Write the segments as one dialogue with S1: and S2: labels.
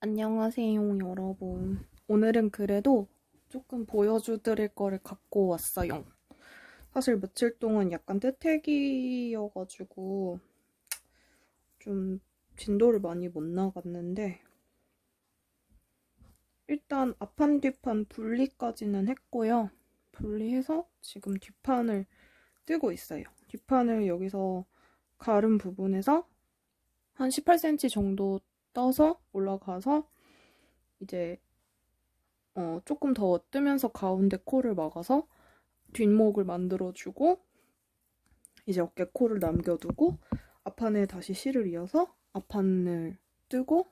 S1: 안녕하세요, 여러분. 오늘은 그래도 조금 보여드릴 거를 갖고 왔어요. 사실 며칠 동안 약간 뜨태기여가지고 좀 진도를 많이 못 나갔는데 일단 앞판 뒷판 분리까지는 했고요. 분리해서 지금 뒷판을 뜨고 있어요. 뒷판을 여기서 가른 부분에서 한 18cm 정도 떠서 올라가서 이제 조금 더 뜨면서 가운데 코를 막아서 뒷목을 만들어주고 이제 어깨 코를 남겨두고 앞판에 다시 실을 이어서 앞판을 뜨고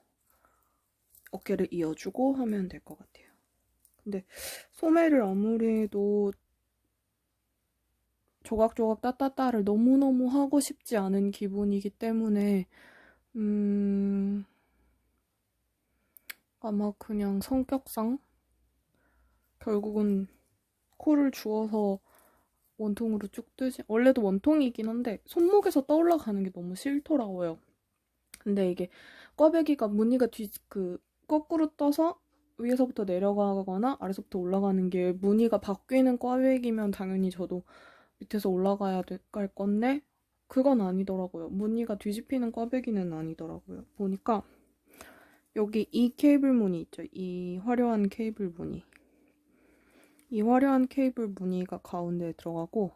S1: 어깨를 이어주고 하면 될 것 같아요. 근데 소매를 아무리 해도 조각조각 따따따를 너무너무 하고 싶지 않은 기분이기 때문에 아마 그냥 성격상 결국은 코를 주워서 원통으로 쭉 뜨지. 원래도 원통이긴 한데 손목에서 떠올라가는 게 너무 싫더라고요. 근데 이게 꽈배기가 무늬가 거꾸로 떠서 위에서부터 내려가거나 아래서부터 올라가는 게 무늬가 바뀌는 꽈배기면 당연히 저도 밑에서 올라가야 갈 건데 그건 아니더라고요. 무늬가 뒤집히는 꽈배기는 아니더라고요. 보니까 여기 이 케이블 무늬 있죠? 이 화려한 케이블 무늬. 이 화려한 케이블 무늬가 가운데에 들어가고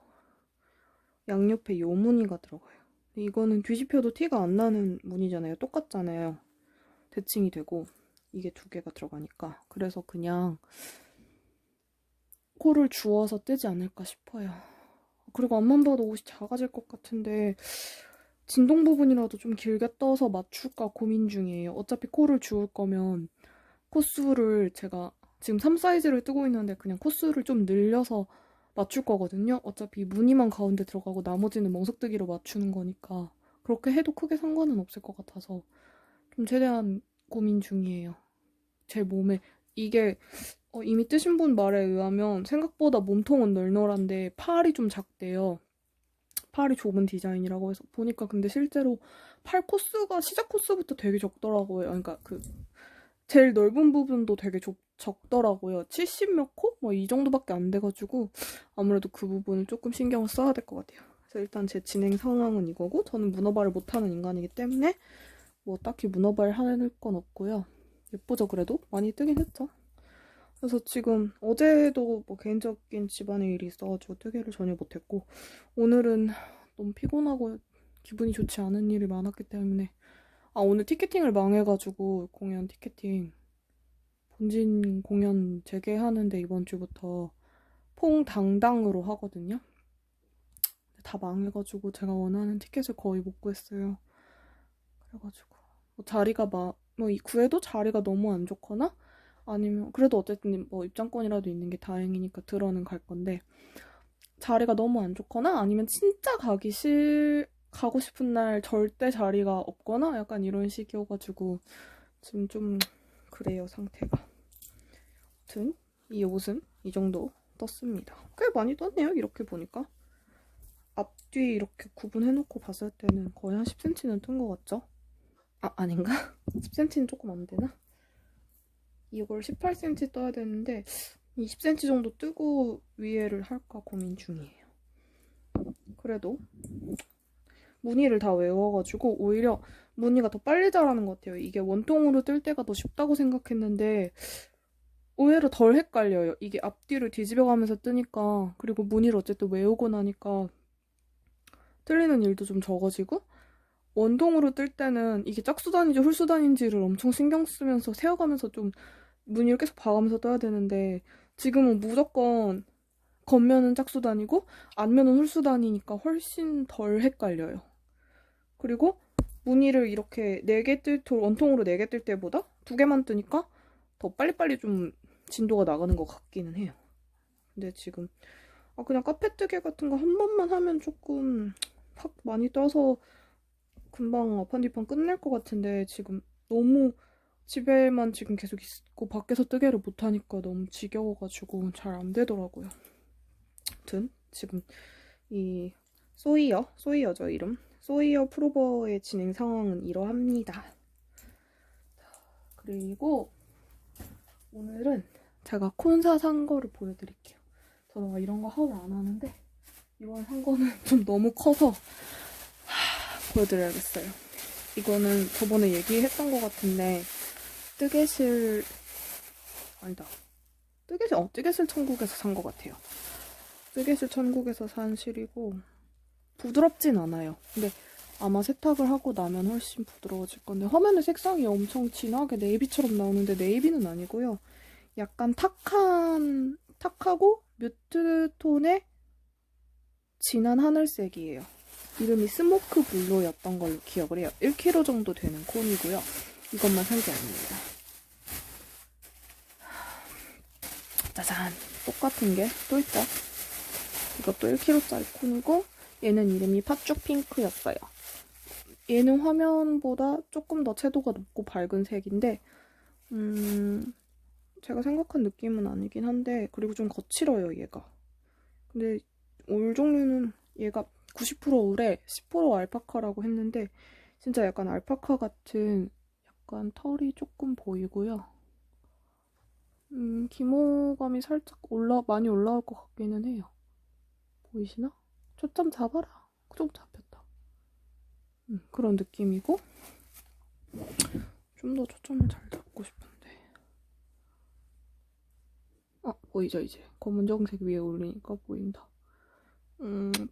S1: 양옆에 요 무늬가 들어가요. 이거는 뒤집혀도 티가 안 나는 무늬잖아요. 똑같잖아요. 대칭이 되고 이게 두 개가 들어가니까 그래서 그냥 코를 주워서 뜨지 않을까 싶어요. 그리고 앞만 봐도 옷이 작아질 것 같은데 진동 부분이라도 좀 길게 떠서 맞출까 고민 중이에요. 어차피 코를 주울 거면 코수를 제가 지금 3 사이즈를 뜨고 있는데 그냥 코수를 좀 늘려서 맞출 거거든요. 어차피 무늬만 가운데 들어가고 나머지는 멍석뜨기로 맞추는 거니까 그렇게 해도 크게 상관은 없을 것 같아서 좀 최대한 고민 중이에요. 제 몸에 이게 이미 뜨신 분 말에 의하면 생각보다 몸통은 널널한데 팔이 좀 작대요. 팔이 좁은 디자인이라고 해서 보니까 근데 실제로 팔 코스가 시작 코스부터 되게 적더라고요. 그러니까 그 제일 넓은 부분도 되게 적더라고요. 70 몇 코? 뭐 이 정도밖에 안 돼가지고 아무래도 그 부분을 조금 신경을 써야 될 것 같아요. 그래서 일단 제 진행 상황은 이거고 저는 문어발을 못하는 인간이기 때문에 뭐 딱히 문어발 하는 건 없고요. 예쁘죠 그래도? 많이 뜨긴 했죠. 그래서 지금 어제도 뭐 개인적인 집안의 일이 있어가지고 뜨개를 전혀 못했고 오늘은 너무 피곤하고 기분이 좋지 않은 일이 많았기 때문에 오늘 티켓팅을 망해가지고 공연 티켓팅 본진 공연 재개하는데 이번 주부터 퐁당당으로 하거든요. 다 망해가지고 제가 원하는 티켓을 거의 못 구했어요. 그래가지고 뭐 자리가 뭐 구해도 자리가 너무 안 좋거나 아니면 그래도 어쨌든 뭐 입장권이라도 있는 게 다행이니까 들어는 갈 건데 자리가 너무 안 좋거나 아니면 진짜 가고 싶은 날 절대 자리가 없거나 약간 이런 식이어가지고 지금 좀 그래요 상태가. 아무튼 이 옷은 이 정도 떴습니다. 꽤 많이 떴네요 이렇게 보니까. 앞뒤 이렇게 구분해놓고 봤을 때는 거의 한 10cm는 뜬 것 같죠? 아닌가? 10cm는 조금 안 되나? 이걸 18cm 떠야 되는데 20cm 정도 뜨고 위에를 할까 고민 중이에요. 그래도 무늬를 다 외워가지고 오히려 무늬가 더 빨리 자라는 것 같아요. 이게 원통으로 뜰 때가 더 쉽다고 생각했는데 의외로 덜 헷갈려요. 이게 앞뒤를 뒤집어가면서 뜨니까 그리고 무늬를 어쨌든 외우고 나니까 틀리는 일도 좀 적어지고 원통으로 뜰 때는 이게 짝수단인지 홀수단인지를 엄청 신경 쓰면서 세어가면서 좀 무늬를 계속 봐가면서 떠야 되는데 지금은 무조건 겉면은 짝수단이고 앞면은 홀수단이니까 훨씬 덜 헷갈려요. 그리고 무늬를 이렇게 4개 원통으로 4개 뜰 때보다 2개만 뜨니까 더 빨리빨리 좀 진도가 나가는 것 같기는 해요. 근데 지금 그냥 카페뜨개 같은 거 한 번만 하면 조금 확 많이 떠서 금방 앞판뒤판 끝낼 것 같은데 지금 너무 집에만 지금 계속 있고 밖에서 뜨개를 못하니까 너무 지겨워가지고 잘 안 되더라고요. 아무튼 지금 이 소이어죠 이름. 소이어 프로버의 진행 상황은 이러합니다. 그리고 오늘은 제가 콘사 산 거를 보여드릴게요. 저는 이런 거 하울 안 하는데 이번 산 거는 좀 너무 커서 보여드려야겠어요. 이거는 저번에 얘기했던 것 같은데 뜨개실 아니다. 뜨개실 천국에서 산 것 같아요. 뜨개실 천국에서 산 실이고 부드럽진 않아요. 근데 아마 세탁을 하고 나면 훨씬 부드러워질 건데 화면에 색상이 엄청 진하게 네이비처럼 나오는데 네이비는 아니고요. 약간 탁하고 뮤트 톤의 진한 하늘색이에요. 이름이 스모크 블루였던 걸로 기억을 해요. 1kg 정도 되는 콘이고요. 이것만 산 게 아닙니다. 짜잔! 똑같은 게 또 있죠? 이것도 1kg짜리 콘이고 얘는 이름이 팥죽 핑크였어요. 얘는 화면보다 조금 더 채도가 높고 밝은 색인데 제가 생각한 느낌은 아니긴 한데 그리고 좀 거칠어요 얘가. 근데 올 종류는 얘가 90% 울에 10% 알파카라고 했는데 진짜 약간 알파카 같은 약간 털이 조금 보이고요. 기모감이 살짝 많이 올라올 것 같기는 해요. 보이시나? 초점 잡아라. 좀 잡혔다. 그런 느낌이고 좀 더 초점을 잘 잡고 싶은데 보이죠 이제? 검은정색 위에 올리니까 보인다.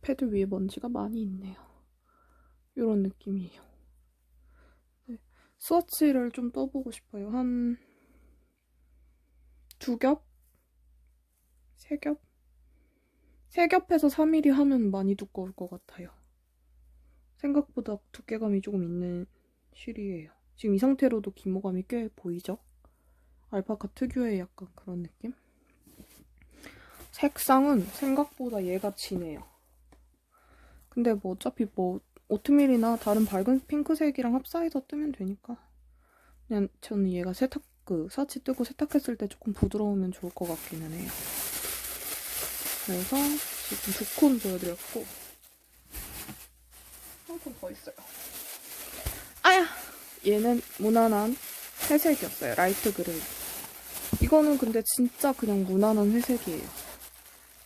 S1: 패드 위에 먼지가 많이 있네요. 이런 느낌이에요. 네. 스워치를 좀 떠보고 싶어요. 한 2겹? 3겹? 3겹에서 3mm 하면 많이 두꺼울 것 같아요. 생각보다 두께감이 조금 있는 실이에요. 지금 이 상태로도 기모감이 꽤 보이죠? 알파카 특유의 약간 그런 느낌? 색상은 생각보다 얘가 진해요. 근데 뭐 어차피 뭐 오트밀이나 다른 밝은 핑크색이랑 합사해서 뜨면 되니까 그냥 저는 얘가 스와치 뜨고 세탁했을 때 조금 부드러우면 좋을 것 같기는 해요. 그래서 지금 2콘 보여드렸고 한 콘 더 있어요. 아야! 얘는 무난한 회색이었어요. 라이트 그레이. 이거는 근데 진짜 그냥 무난한 회색이에요.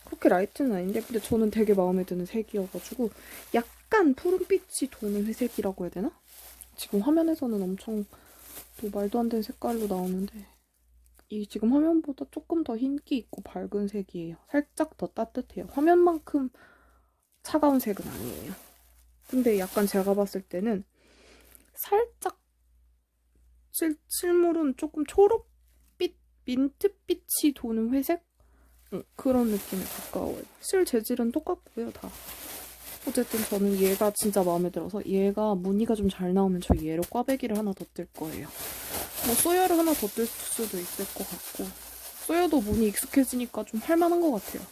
S1: 그렇게 라이트는 아닌데 근데 저는 되게 마음에 드는 색이어가지고 약간 푸른빛이 도는 회색이라고 해야 되나? 지금 화면에서는 엄청 또 말도 안 되는 색깔로 나오는데 이 지금 화면보다 조금 더 흰기 있고 밝은 색이에요. 살짝 더 따뜻해요. 화면만큼 차가운 색은 아니에요. 근데 약간 제가 봤을 때는 살짝 실물은 조금 초록빛, 민트빛이 도는 회색? 그런 느낌에 가까워요. 실 재질은 똑같고요, 다. 어쨌든 저는 얘가 진짜 마음에 들어서 얘가 무늬가 좀 잘 나오면 저 얘로 꽈배기를 하나 더 뜰 거예요. 뭐 소야를 하나 더 뜰 수도 있을 것 같고 소야도 무늬 익숙해지니까 좀 할만한 것 같아요.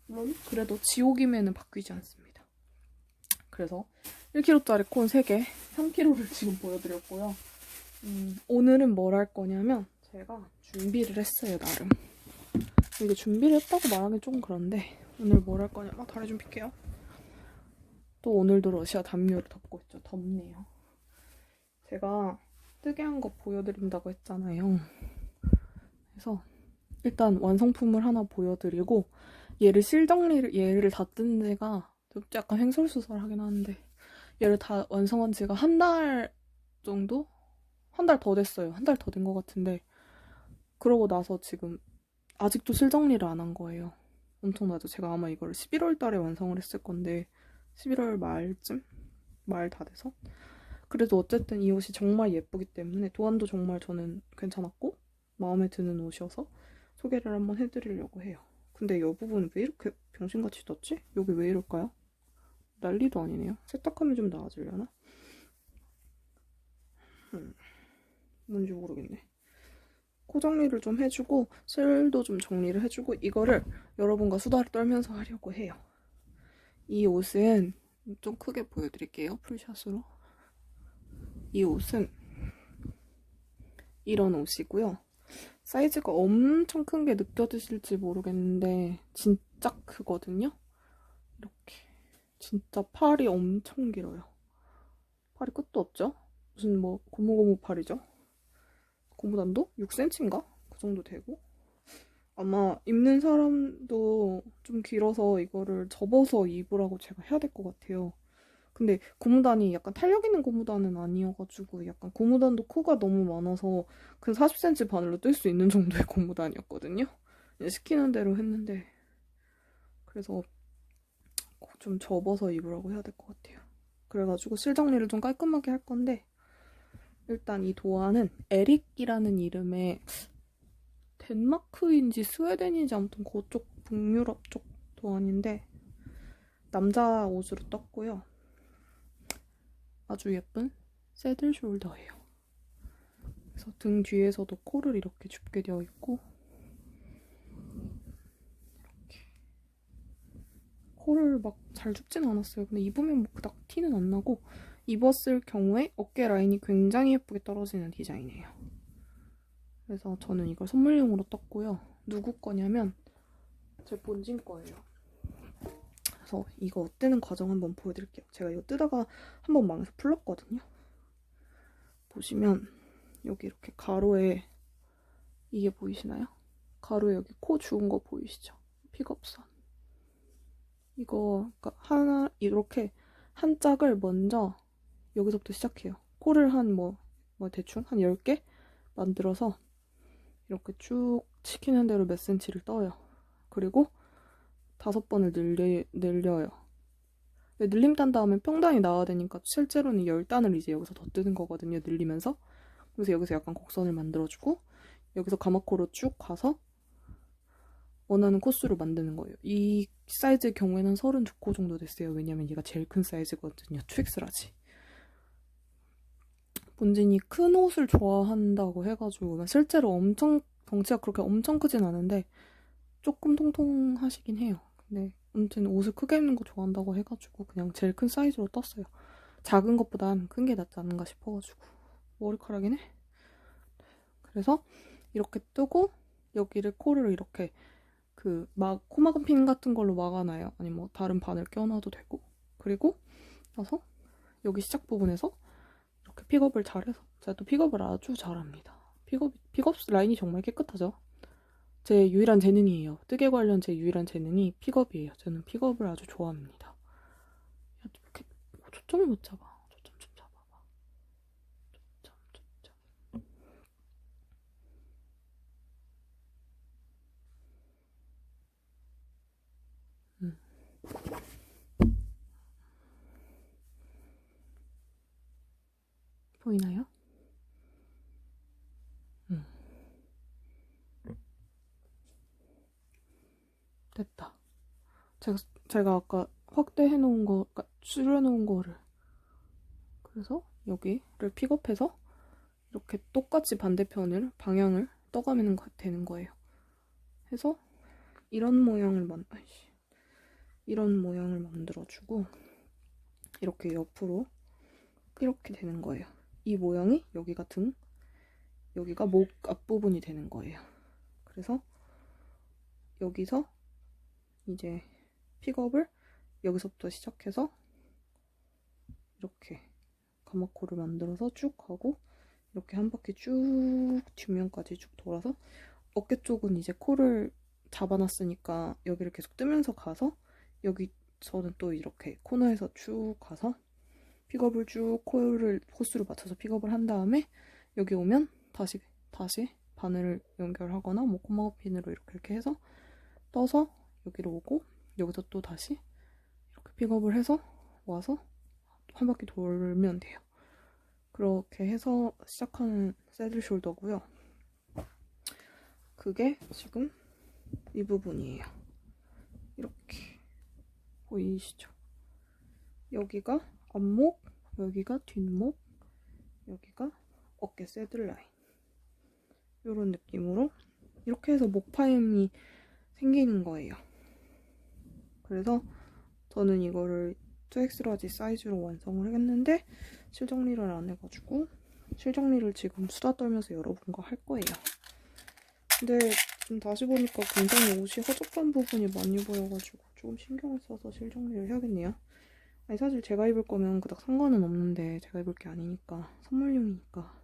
S1: 물론 그래도 지옥임에는 바뀌지 않습니다. 그래서 1kg짜리 콘 3개, 3kg를 지금 보여드렸고요. 오늘은 뭘 할 거냐면 제가 준비를 했어요, 나름. 이게 준비를 했다고 말하기 조금 그런데 오늘 뭘 할 거냐면 다리 좀 펴게요. 또 오늘도 러시아 담요를 덮고 있죠. 덥네요. 제가 뜨개 한 거 보여드린다고 했잖아요. 그래서 일단 완성품을 하나 보여드리고 얘를 다 뜬 지가 약간 횡설수설하긴 하는데 얘를 다 완성한 지가 한 달 정도? 한 달 더 됐어요. 한 달 더 된 것 같은데 그러고 나서 지금 아직도 실정리를 안 한 거예요. 엄청나죠? 제가 아마 이걸 11월 달에 완성을 했을 건데 11월 말쯤? 말 다 돼서? 그래도 어쨌든 이 옷이 정말 예쁘기 때문에 도안도 정말 저는 괜찮았고 마음에 드는 옷이어서 소개를 한번 해드리려고 해요. 근데 이 부분 왜 이렇게 병신같이 떴지? 여기 왜 이럴까요? 난리도 아니네요. 세탁하면 좀 나아지려나? 뭔지 모르겠네. 코 정리를 좀 해주고 실도 좀 정리를 해주고 이거를 여러분과 수다를 떨면서 하려고 해요. 이 옷은 좀 크게 보여드릴게요. 풀샷으로. 이 옷은 이런 옷이고요. 사이즈가 엄청 큰 게 느껴지실지 모르겠는데 진짜 크거든요. 이렇게 진짜 팔이 엄청 길어요. 팔이 끝도 없죠? 무슨 뭐 고무고무 팔이죠? 고무단도 6cm인가? 그 정도 되고 아마 입는 사람도 좀 길어서 이거를 접어서 입으라고 제가 해야 될 것 같아요. 근데 고무단이 약간 탄력 있는 고무단은 아니어가지고 약간 고무단도 코가 너무 많아서 그 40cm 바늘로 뜰 수 있는 정도의 고무단이었거든요. 이제 시키는 대로 했는데 그래서 좀 접어서 입으라고 해야 될 것 같아요. 그래가지고 실 정리를 좀 깔끔하게 할 건데 일단 이 도안은 에릭이라는 이름의 덴마크인지 스웨덴인지 아무튼 그쪽 북유럽 쪽 도안인데 남자 옷으로 떴고요. 아주 예쁜 새들 숄더예요. 그래서 등 뒤에서도 코를 이렇게 줍게 되어 있고 이렇게 코를 막 잘 줍진 않았어요. 근데 입으면 뭐 그닥 티는 안 나고 입었을 경우에 어깨 라인이 굉장히 예쁘게 떨어지는 디자인이에요. 그래서 저는 이걸 선물용으로 떴고요. 누구 거냐면 제 본진 거예요. 그래서 이거 뜨는 과정 한번 보여드릴게요. 제가 이거 뜨다가 한번 망해서 풀렀거든요. 보시면 여기 이렇게 가로에 이게 보이시나요? 가로에 여기 코 주운 거 보이시죠? 픽업선. 이거 그러니까 하나 이렇게 한 짝을 먼저 여기서부터 시작해요. 코를 한 뭐 대충 한 10개 만들어서 이렇게 쭉 시키는 대로 몇 센치를 떠요. 그리고 5번을 늘려요. 늘림 딴 다음에 평단이 나와야 되니까 실제로는 10단을 이제 여기서 더 뜨는 거거든요. 늘리면서. 그래서 여기서 약간 곡선을 만들어주고 여기서 가마코로 쭉 가서 원하는 코스로 만드는 거예요. 이 사이즈의 경우에는 32코 정도 됐어요. 왜냐면 얘가 제일 큰 사이즈거든요. 2X라지. 본진이 큰 옷을 좋아한다고 해가지고 실제로 엄청 덩치가 그렇게 엄청 크진 않은데 조금 통통하시긴 해요. 근데 아무튼 옷을 크게 입는 거 좋아한다고 해가지고 그냥 제일 큰 사이즈로 떴어요. 작은 것보단 큰 게 낫지 않은가 싶어가지고. 머리카락이네? 그래서 이렇게 뜨고 여기를 코를 이렇게 코막은 핀 같은 걸로 막아놔요. 아니면 뭐 다른 바늘 껴놔도 되고. 그리고 나서 여기 시작 부분에서 이렇게 픽업을 잘해서 제가 또 픽업을 아주 잘합니다. 픽업 라인이 정말 깨끗하죠. 제 유일한 재능이에요. 뜨개 관련 제 유일한 재능이 픽업이에요. 저는 픽업을 아주 좋아합니다. 이렇게 초점을 못 잡아. 초점 좀 잡아봐. 초점. 보이나요? 됐다. 제가 아까 확대해놓은 거, 그러니까 줄여놓은 거를 그래서 여기를 픽업해서 이렇게 똑같이 반대편을 방향을 떠가면 되는 거예요. 해서 이런 모양을 만들어주고 이렇게 옆으로 이렇게 되는 거예요. 이 모양이 여기가 등, 여기가 목 앞부분이 되는 거예요. 그래서 여기서 이제 픽업을 여기서부터 시작해서 이렇게 가마코를 만들어서 쭉 가고 이렇게 한 바퀴 쭉 뒷면까지 쭉 돌아서 어깨 쪽은 이제 코를 잡아놨으니까 여기를 계속 뜨면서 가서 여기 저는 또 이렇게 코너에서 쭉 가서 픽업을 쭉 코스로 맞춰서 픽업을 한 다음에 여기 오면 다시 바늘을 연결하거나 뭐 코마우핀으로 이렇게 해서 떠서 여기로 오고 여기서 또 다시 이렇게 픽업을 해서 와서 한 바퀴 돌면 돼요. 그렇게 해서 시작하는 새들 숄더고요. 그게 지금 이 부분이에요. 이렇게 보이시죠? 여기가 앞목, 여기가 뒷목, 여기가 어깨 새들 라인 이런 느낌으로 이렇게 해서 목 파임이 생기는 거예요. 그래서 저는 이거를 2X라지 사이즈로 완성을 했는데 실정리를 안 해가지고 실정리를 지금 수다 떨면서 여러분과 할 거예요. 근데 지금 다시 보니까 굉장히 옷이 허접한 부분이 많이 보여가지고 조금 신경을 써서 실정리를 해야겠네요. 아니 사실 제가 입을 거면 그닥 상관은 없는데 제가 입을 게 아니니까 선물용이니까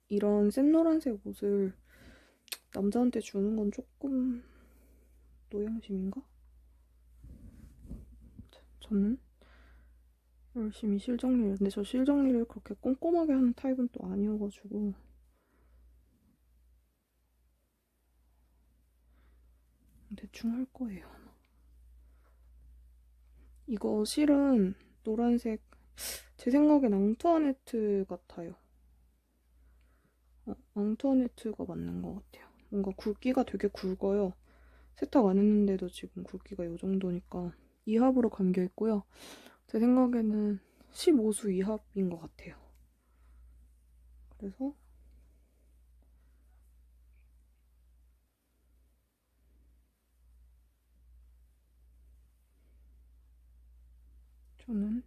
S1: 이런 센 노란색 옷을 남자한테 주는 건 조금 노양심인가? 저는 열심히 실정리를, 근데 저 실정리를 그렇게 꼼꼼하게 하는 타입은 또 아니어가지고 대충 할 거예요. 이거 실은 노란색, 제 생각엔 앙투아네트 같아요. 앙투아네트가 맞는 것 같아요. 뭔가 굵기가 되게 굵어요. 세탁 안 했는데도 지금 굵기가 이 정도니까 2합으로 감겨 있고요. 제 생각에는 15수 2합인 것 같아요. 그래서 저는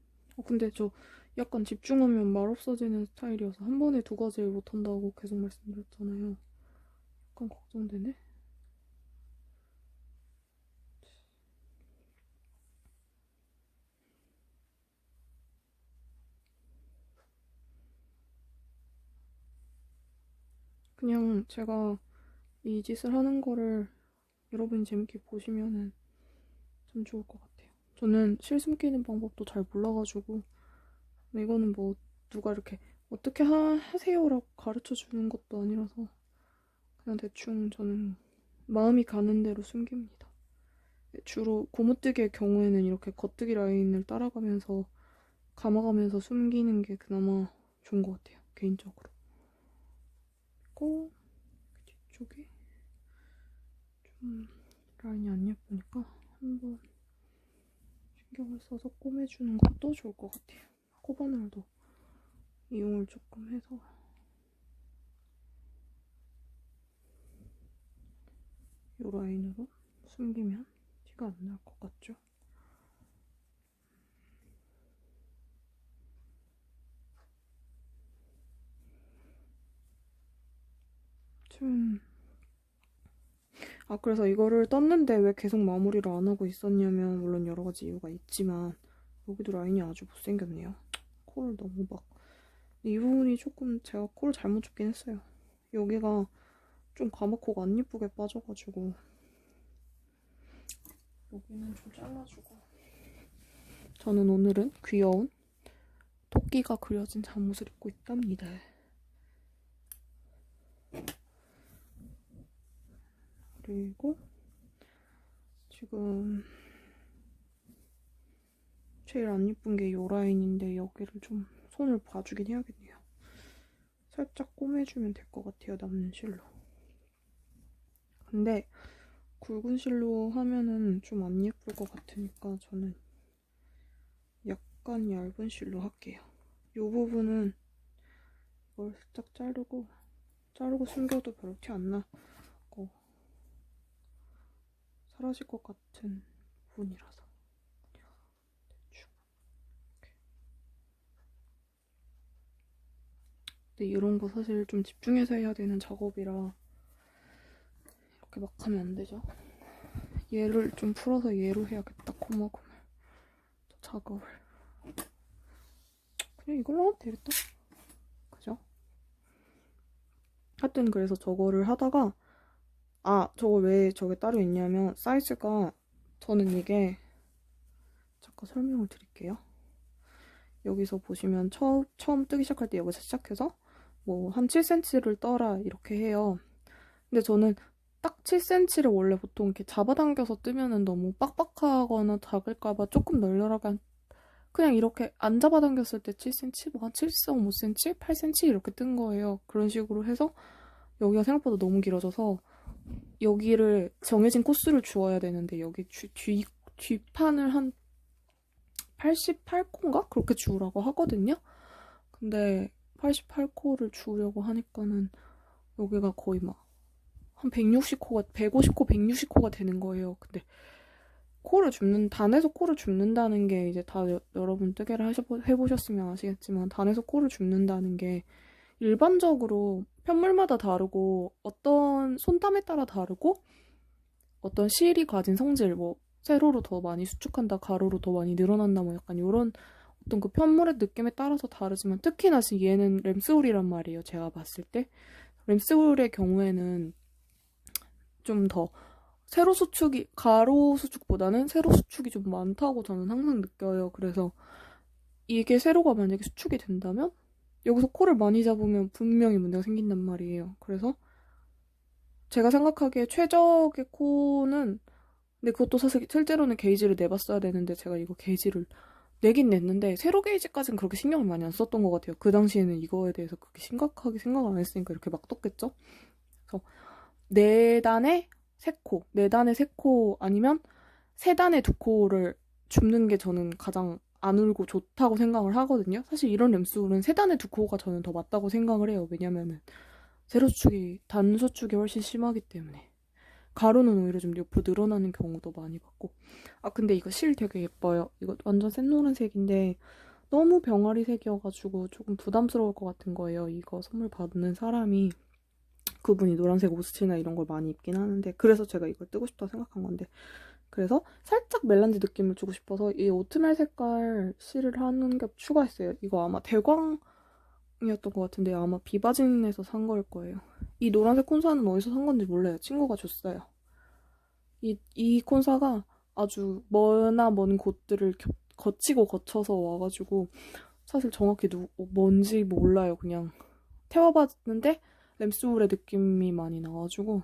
S1: 근데 저 약간 집중하면 말 없어지는 스타일이어서 한 번에 두 가지를 못한다고 계속 말씀드렸잖아요. 약간 걱정되네. 그냥 제가 이 짓을 하는 거를 여러분이 재밌게 보시면은 참 좋을 것 같아요. 저는 실 숨기는 방법도 잘 몰라가지고 이거는 뭐 누가 이렇게 어떻게 하세요라고 가르쳐 주는 것도 아니라서 그냥 대충 저는 마음이 가는 대로 숨깁니다. 주로 고무뜨기의 경우에는 이렇게 겉뜨기 라인을 따라가면서 감아가면서 숨기는 게 그나마 좋은 것 같아요. 개인적으로. 그리고 뒤쪽에 좀 라인이 안 예쁘니까 한번 신경을 써서 꼬매주는 것도 좋을 것 같아요. 코바늘도 이용을 조금 해서 이 라인으로 숨기면 티가 안 날 것 같죠? 그래서 이거를 떴는데 왜 계속 마무리를 안 하고 있었냐면 물론 여러 가지 이유가 있지만 여기도 라인이 아주 못생겼네요. 코를 너무 이 부분이 조금 제가 코를 잘못 줬긴 했어요. 여기가 좀 가마코가 안 예쁘게 빠져가지고 여기는 좀 잘라주고 저는 오늘은 귀여운 토끼가 그려진 잠옷을 입고 있답니다. 그리고 지금 제일 안 예쁜 게 이 라인인데 여기를 좀 손을 봐주긴 해야겠네요. 살짝 꼬매주면 될 것 같아요, 남는 실로. 근데 굵은 실로 하면은 좀 안 예쁠 것 같으니까 저는 약간 얇은 실로 할게요. 이 부분은 이걸 살짝 자르고 숨겨도 별로 티 안 나고 사라질 것 같은 부분이라서 대충 이렇게. 근데 이런 거 사실 좀 집중해서 해야 되는 작업이라 이렇게 막 하면 안 되죠. 얘를 좀 풀어서 얘로 해야겠다. 코막음을 작업을 그냥 이걸로 하면 되겠다. 그죠? 하여튼 그래서 저거를 하다가 저거 왜 저게 따로 있냐면 사이즈가 저는 이게 잠깐 설명을 드릴게요. 여기서 보시면 처음 뜨기 시작할 때 여기서 시작해서 뭐 한 7cm를 떠라 이렇게 해요. 근데 저는 딱 7cm를 원래 보통 이렇게 잡아당겨서 뜨면은 너무 빡빡하거나 작을까봐 조금 널널하게 그냥 이렇게 안 잡아당겼을 때 7cm, 뭐 한 7.5cm, 8cm 이렇게 뜬 거예요. 그런 식으로 해서 여기가 생각보다 너무 길어져서 여기를 정해진 코스를 주어야 되는데 여기 뒷판을 한 88코인가? 그렇게 주우라고 하거든요. 근데 88코를 주우려고 하니까는 여기가 거의 막 한 160코가 150코, 160코가 되는 거예요. 근데 단에서 코를 줍는다는 게 이제 다 여러분 뜨개를 해보셨으면 아시겠지만 단에서 코를 줍는다는 게 일반적으로 편물마다 다르고 어떤 손땀에 따라 다르고 어떤 실이 가진 성질 뭐 세로로 더 많이 수축한다 가로로 더 많이 늘어난다 뭐 약간 이런 어떤 그 편물의 느낌에 따라서 다르지만 특히나 지금 얘는 램스울이란 말이에요. 제가 봤을 때 램스울의 경우에는 좀 더 세로 수축이 가로 수축보다는 세로 수축이 좀 많다고 저는 항상 느껴요. 그래서 이게 세로가 만약에 수축이 된다면 여기서 코를 많이 잡으면 분명히 문제가 생긴단 말이에요. 그래서 제가 생각하기에 최적의 코는 근데 그것도 사실 실제로는 게이지를 내봤어야 되는데 제가 이거 게이지를 내긴 냈는데 세로 게이지까지는 그렇게 신경을 많이 안 썼던 것 같아요. 그 당시에는 이거에 대해서 그렇게 심각하게 생각을 안 했으니까 이렇게 막 떴겠죠? 그래서 네 단에 세 코, 네 단에 세 코 아니면 세 단에 두 코를 줍는 게 저는 가장 안 울고 좋다고 생각을 하거든요. 사실 이런 램수울은 세 단에 두 코가 저는 더 맞다고 생각을 해요. 왜냐면은 세로수축이 단수축이 훨씬 심하기 때문에. 가로는 오히려 좀 옆으로 늘어나는 경우도 많이 봤고. 아 근데 이거 실 되게 예뻐요. 이거 완전 센 노란색인데 너무 병아리 색이어가지고 조금 부담스러울 것 같은 거예요. 이거 선물 받는 사람이 그분이 노란색 옷이나 이런 걸 많이 입긴 하는데 그래서 제가 이걸 뜨고 싶다 생각한 건데 그래서 살짝 멜란지 느낌을 주고 싶어서 이 오트멜 색깔 실을 한 겹 추가했어요. 이거 아마 대광이었던 것 같은데 아마 비바진에서 산 걸 거예요. 이 노란색 콘사는 어디서 산 건지 몰라요. 친구가 줬어요. 이 콘사가 아주 먼 곳들을 거치고 거쳐서 와가지고 사실 정확히 뭔지 몰라요. 그냥 태워봤는데 램스울의 느낌이 많이 나가지고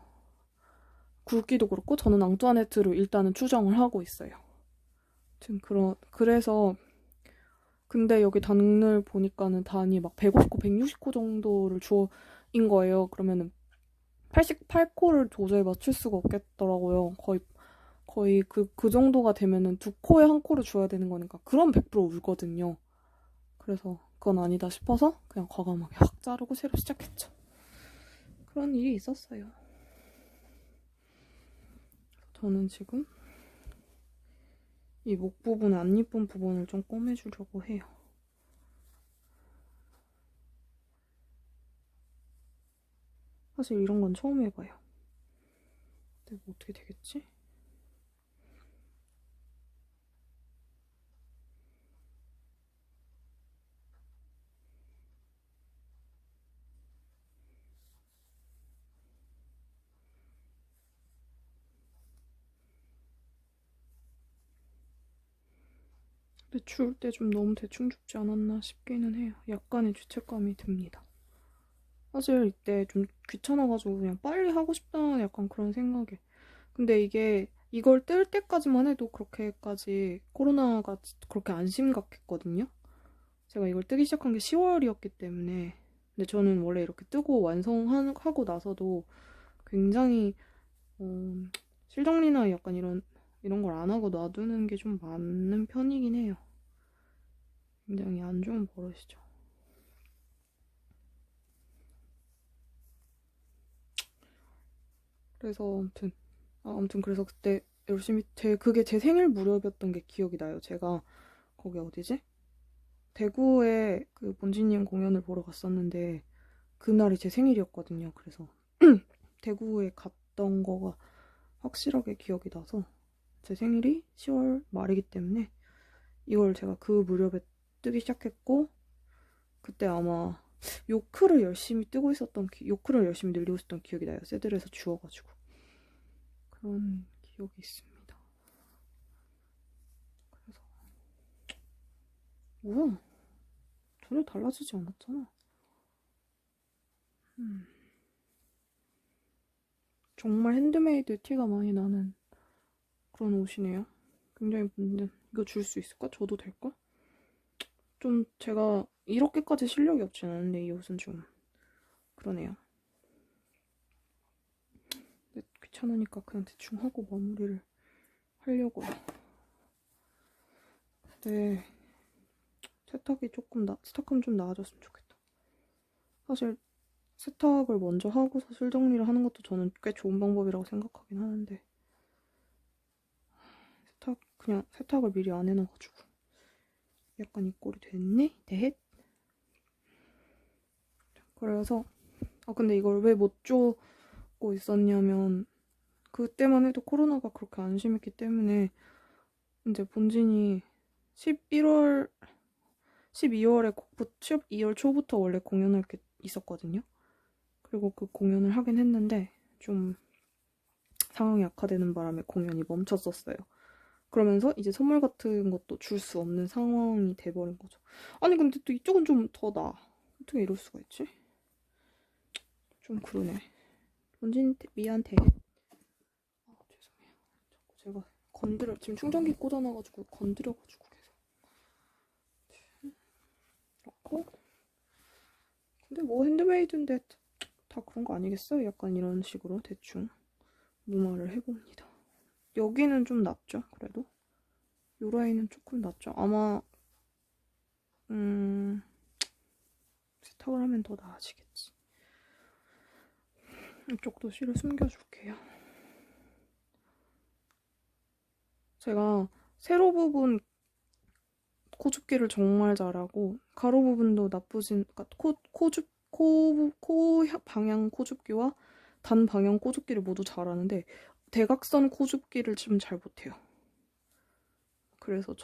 S1: 굵기도 그렇고 저는 앙뚜아네트로 일단은 추정을 하고 있어요. 그래서 근데 여기 단을 보니까는 단이 막 150코, 160코 정도를 주어인 거예요. 그러면은 88코를 도저히 맞출 수가 없겠더라고요. 거의 그 정도가 되면은 두 코에 한 코를 줘야 되는 거니까 그럼 100% 울거든요. 그래서 그건 아니다 싶어서 그냥 과감하게 확 자르고 새로 시작했죠. 그런 일이 있었어요. 저는 지금 이 목 부분, 안 예쁜 부분을 좀 꼬매주려고 해요. 사실 이런 건 처음 해봐요. 근데 뭐 어떻게 되겠지? 근데 추울 때 좀 너무 대충 줍지 않았나 싶기는 해요. 약간의 죄책감이 듭니다. 사실 이때 좀 귀찮아가지고 그냥 빨리 하고 싶다 약간 그런 생각에. 근데 이게 이걸 뜰 때까지만 해도 그렇게까지 코로나가 그렇게 안 심각했거든요. 제가 이걸 뜨기 시작한 게 10월이었기 때문에. 근데 저는 원래 이렇게 뜨고 완성하고 나서도 굉장히 실정리나 약간 이런 걸 안 하고 놔두는 게 좀 많은 편이긴 해요. 굉장히 안 좋은 버릇이죠. 그래서 아무튼 그래서 그때 열심히 그게 제 생일 무렵이었던 게 기억이 나요. 제가 거기 어디지? 대구에 그 본지님 공연을 보러 갔었는데 그날이 제 생일이었거든요. 그래서 대구에 갔던 거가 확실하게 기억이 나서 제 생일이 10월 말이기 때문에 이걸 제가 그 무렵에 뜨기 시작했고 그때 아마 요크를 열심히 늘리고 있었던 기억이 나요. 새들에서 주워가지고 그런 기억이 있습니다. 그래서 뭐야? 전혀 달라지지 않았잖아. 정말 핸드메이드 티가 많이 나는 그런 옷이네요. 굉장히 이거 줄 수 있을까? 줘도 될까? 좀 제가 이렇게까지 실력이 없진 않은데 이 옷은 좀 그러네요. 근데 귀찮으니까 그냥 대충 하고 마무리를 하려고요. 네, 세탁하면 좀 나아졌으면 좋겠다. 사실 세탁을 먼저 하고서 실 정리를 하는 것도 저는 꽤 좋은 방법이라고 생각하긴 하는데 그냥 세탁을 미리 안 해놔가지고 약간 이 꼴이 됐네? 대헷? 그래서 근데 이걸 왜 못 주고 있었냐면 그때만 해도 코로나가 그렇게 안 심했기 때문에 이제 본진이 11월 12월에 12월 초부터 원래 공연할 게 있었거든요. 그리고 그 공연을 하긴 했는데 좀 상황이 악화되는 바람에 공연이 멈췄었어요. 그러면서 이제 선물 같은 것도 줄 수 없는 상황이 돼버린 거죠. 아니 근데 또 이쪽은 좀 더 나아. 어떻게 이럴 수가 있지? 좀 그러네. 본진 미안해. 아, 죄송해요. 자꾸 제가 지금 충전기 꽂아놔가지고 건드려가지고 계속. 그렇고 근데 뭐 핸드메이드인데 다 그런 거 아니겠어요? 약간 이런 식으로 대충 무마를 해봅니다. 여기는 좀 낫죠, 그래도. 요 라인은 조금 낫죠. 아마 세탁을 하면 더 나아지겠지. 이쪽도 실을 숨겨줄게요. 제가 세로 부분 코줍기를 정말 잘하고 가로 부분도 나쁘진, 그러니까 코 방향 코줍기와 단 방향 코줍기를 모두 잘하는데 대각선 코줍기를 좀 잘 못해요. 그래서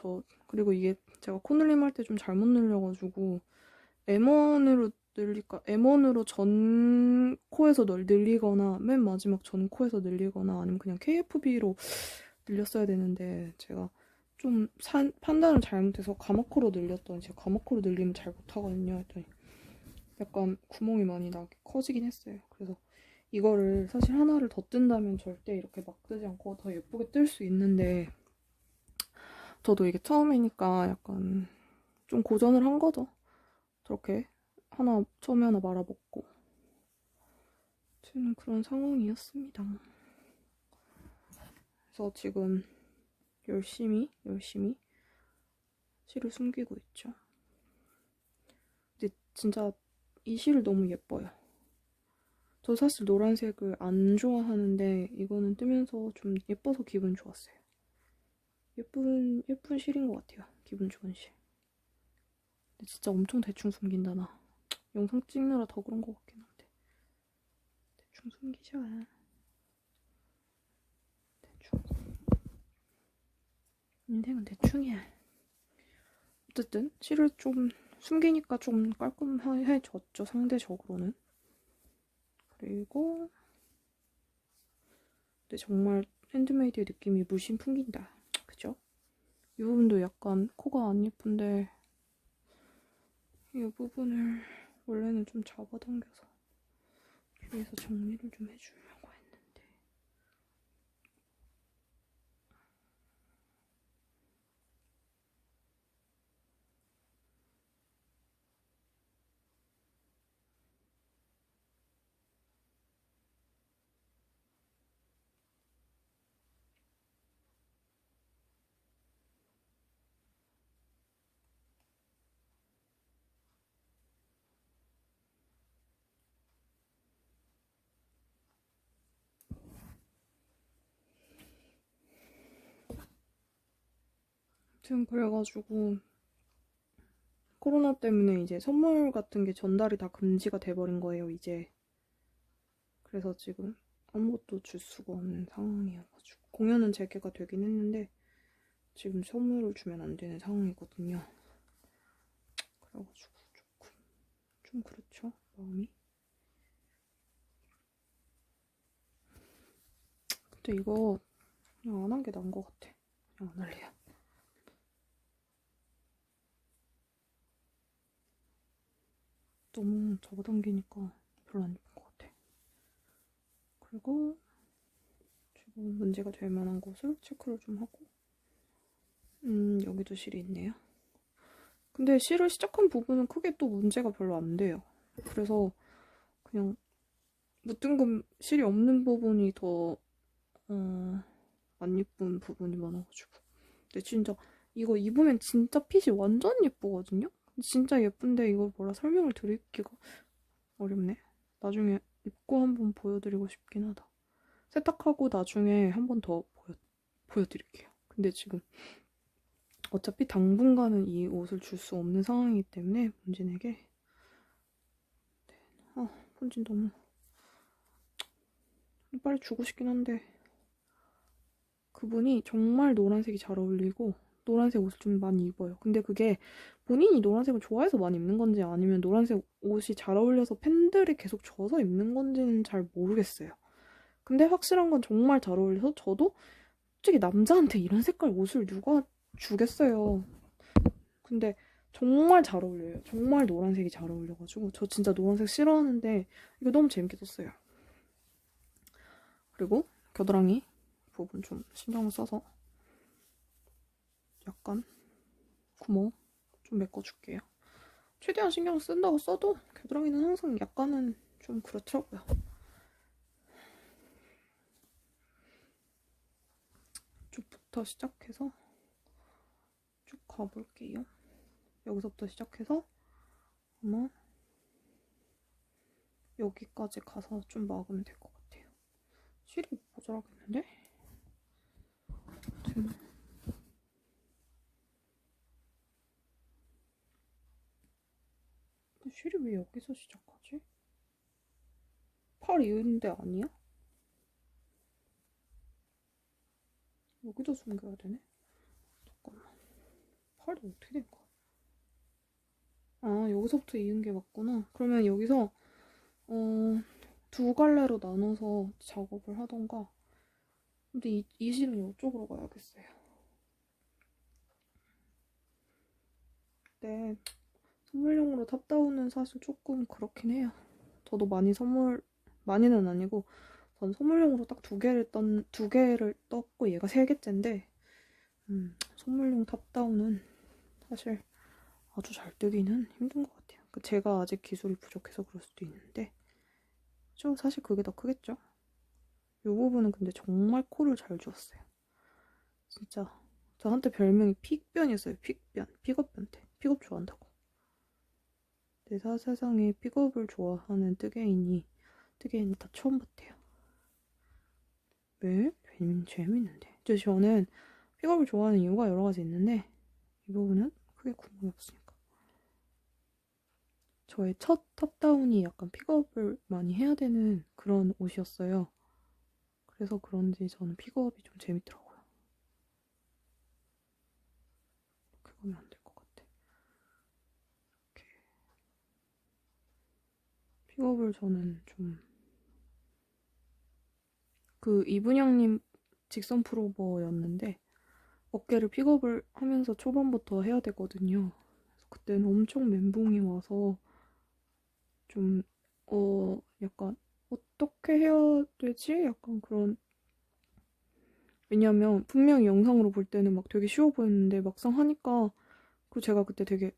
S1: 그리고 이게 제가 코늘림 할 때 좀 잘못 늘려가지고 M1으로 늘릴까? M1으로 전 코에서 늘리거나 맨 마지막 전 코에서 늘리거나 아니면 그냥 KFB로 늘렸어야 되는데 제가 좀 판단을 잘못해서 가마코로 늘렸더니 제가 가마코로 늘리면 잘 못하거든요. 했더니 약간 구멍이 많이 나게 커지긴 했어요. 그래서 이거를 사실 하나를 더 뜬다면 절대 이렇게 막 뜨지 않고 더 예쁘게 뜰 수 있는데 저도 이게 처음이니까 약간 좀 고전을 한 거죠. 저렇게 처음에 하나 말아먹고 저는 그런 상황이었습니다. 그래서 지금 열심히 실을 숨기고 있죠. 근데 진짜 이 실 너무 예뻐요. 저 사실 노란색을 안 좋아하는데 이거는 뜨면서 좀 예뻐서 기분 좋았어요. 예쁜 실인 것 같아요. 기분 좋은 실. 근데 진짜 엄청 대충 숨긴다 나. 영상 찍느라 더 그런 것 같긴 한데. 대충 숨기자. 대충. 인생은 대충이야. 어쨌든 실을 좀 숨기니까 좀 깔끔해졌죠, 상대적으로는. 그리고 근데 정말 핸드메이드의 느낌이 물씬 풍긴다. 그죠? 이 부분도 약간 코가 안 예쁜데 이 부분을 원래는 좀 잡아당겨서 뒤에서 정리를 좀 해주려고 했는데 아무튼 그래가지고 코로나 때문에 이제 선물 같은 게 전달이 다 금지가 돼버린 거예요, 이제. 그래서 지금 아무것도 줄 수가 없는 상황이어가지고 공연은 재개가 되긴 했는데 지금 선물을 주면 안 되는 상황이거든요. 그래가지고 조금 좀 그렇죠, 마음이. 근데 이거 그냥 안 한 게 나은 것 같아. 그냥 안 할래요. 너무 잡아당기니까 별로 안 예쁜 것 같아. 그리고 지금 문제가 될 만한 곳을 체크를 좀 하고 여기도 실이 있네요. 근데 실을 시작한 부분은 크게 또 문제가 별로 안 돼요. 그래서 그냥 무등금 실이 없는 부분이 더 안 예쁜 부분이 많아가지고. 근데 진짜 이거 입으면 진짜 핏이 완전 예쁘거든요? 진짜 예쁜데 이걸 뭐라 설명을 드리기가 어렵네. 나중에 입고 한번 보여드리고 싶긴 하다. 세탁하고 나중에 한 번 더 보여드릴게요. 근데 지금 어차피 당분간은 이 옷을 줄 수 없는 상황이기 때문에 본진에게 본진 너무 빨리 주고 싶긴 한데 그분이 정말 노란색이 잘 어울리고 노란색 옷을 좀 많이 입어요. 근데 그게 본인이 노란색을 좋아해서 많이 입는 건지 아니면 노란색 옷이 잘 어울려서 팬들이 계속 줘서 입는 건지는 잘 모르겠어요. 근데 확실한 건 정말 잘 어울려서 저도 솔직히 남자한테 이런 색깔 옷을 누가 주겠어요. 근데 정말 잘 어울려요. 정말 노란색이 잘 어울려가지고 저 진짜 노란색 싫어하는데 이거 너무 재밌게 썼어요. 그리고 겨드랑이 부분 좀 신경을 써서 약간 구멍 좀 메꿔줄게요. 최대한 신경 쓴다고 써도 겨드랑이는 항상 약간은 좀 그렇더라고요. 쪽부터 시작해서 쭉 가볼게요. 여기서부터 시작해서 아마 여기까지 가서 좀 막으면 될 것 같아요. 실이 모자라겠는데? 실이 왜 여기서 시작하지? 팔 이은데 아니야? 여기도 숨겨야 되네? 잠깐만. 팔이 어떻게 된 거야? 아, 여기서부터 이은 게 맞구나. 그러면 여기서 두 갈래로 나눠서 작업을 하던가. 근데 이 실은 이쪽으로 가야겠어요. 네, 선물용으로 탑다운은 사실 조금 그렇긴 해요. 저도 많이는 아니고 전 선물용으로 딱 두 개를 떴고 얘가 세 개째인데 선물용 탑다운은 사실 아주 잘 뜨기는 힘든 것 같아요. 제가 아직 기술이 부족해서 그럴 수도 있는데 좀 사실 그게 더 크겠죠. 이 부분은 근데 정말 코를 잘 주었어요. 진짜 저 한때 별명이 픽변이었어요. 픽변, 픽업 변태. 픽업 좋아한다고. 내 세상에 픽업을 좋아하는 뜨개인이 다 처음 봤대요. 왜? 재밌는데. 저는 픽업을 좋아하는 이유가 여러 가지 있는데 이 부분은 크게 구멍이 없으니까. 저의 첫 탑다운이 약간 픽업을 많이 해야 되는 그런 옷이었어요. 그래서 그런지 저는 픽업이 좀 재밌더라고요. 이렇게 가면 안 될 것 같아. 이렇게. 픽업을 저는 좀 이분영님 직선 프로버였는데 어깨를 픽업을 하면서 초반부터 해야 되거든요. 그때는 엄청 멘붕이 와서 좀 약간 어떻게 해야 되지? 약간 그런. 왜냐면 분명히 영상으로 볼 때는 막 되게 쉬워 보였는데 막상 하니까. 그리고 제가 그때 되게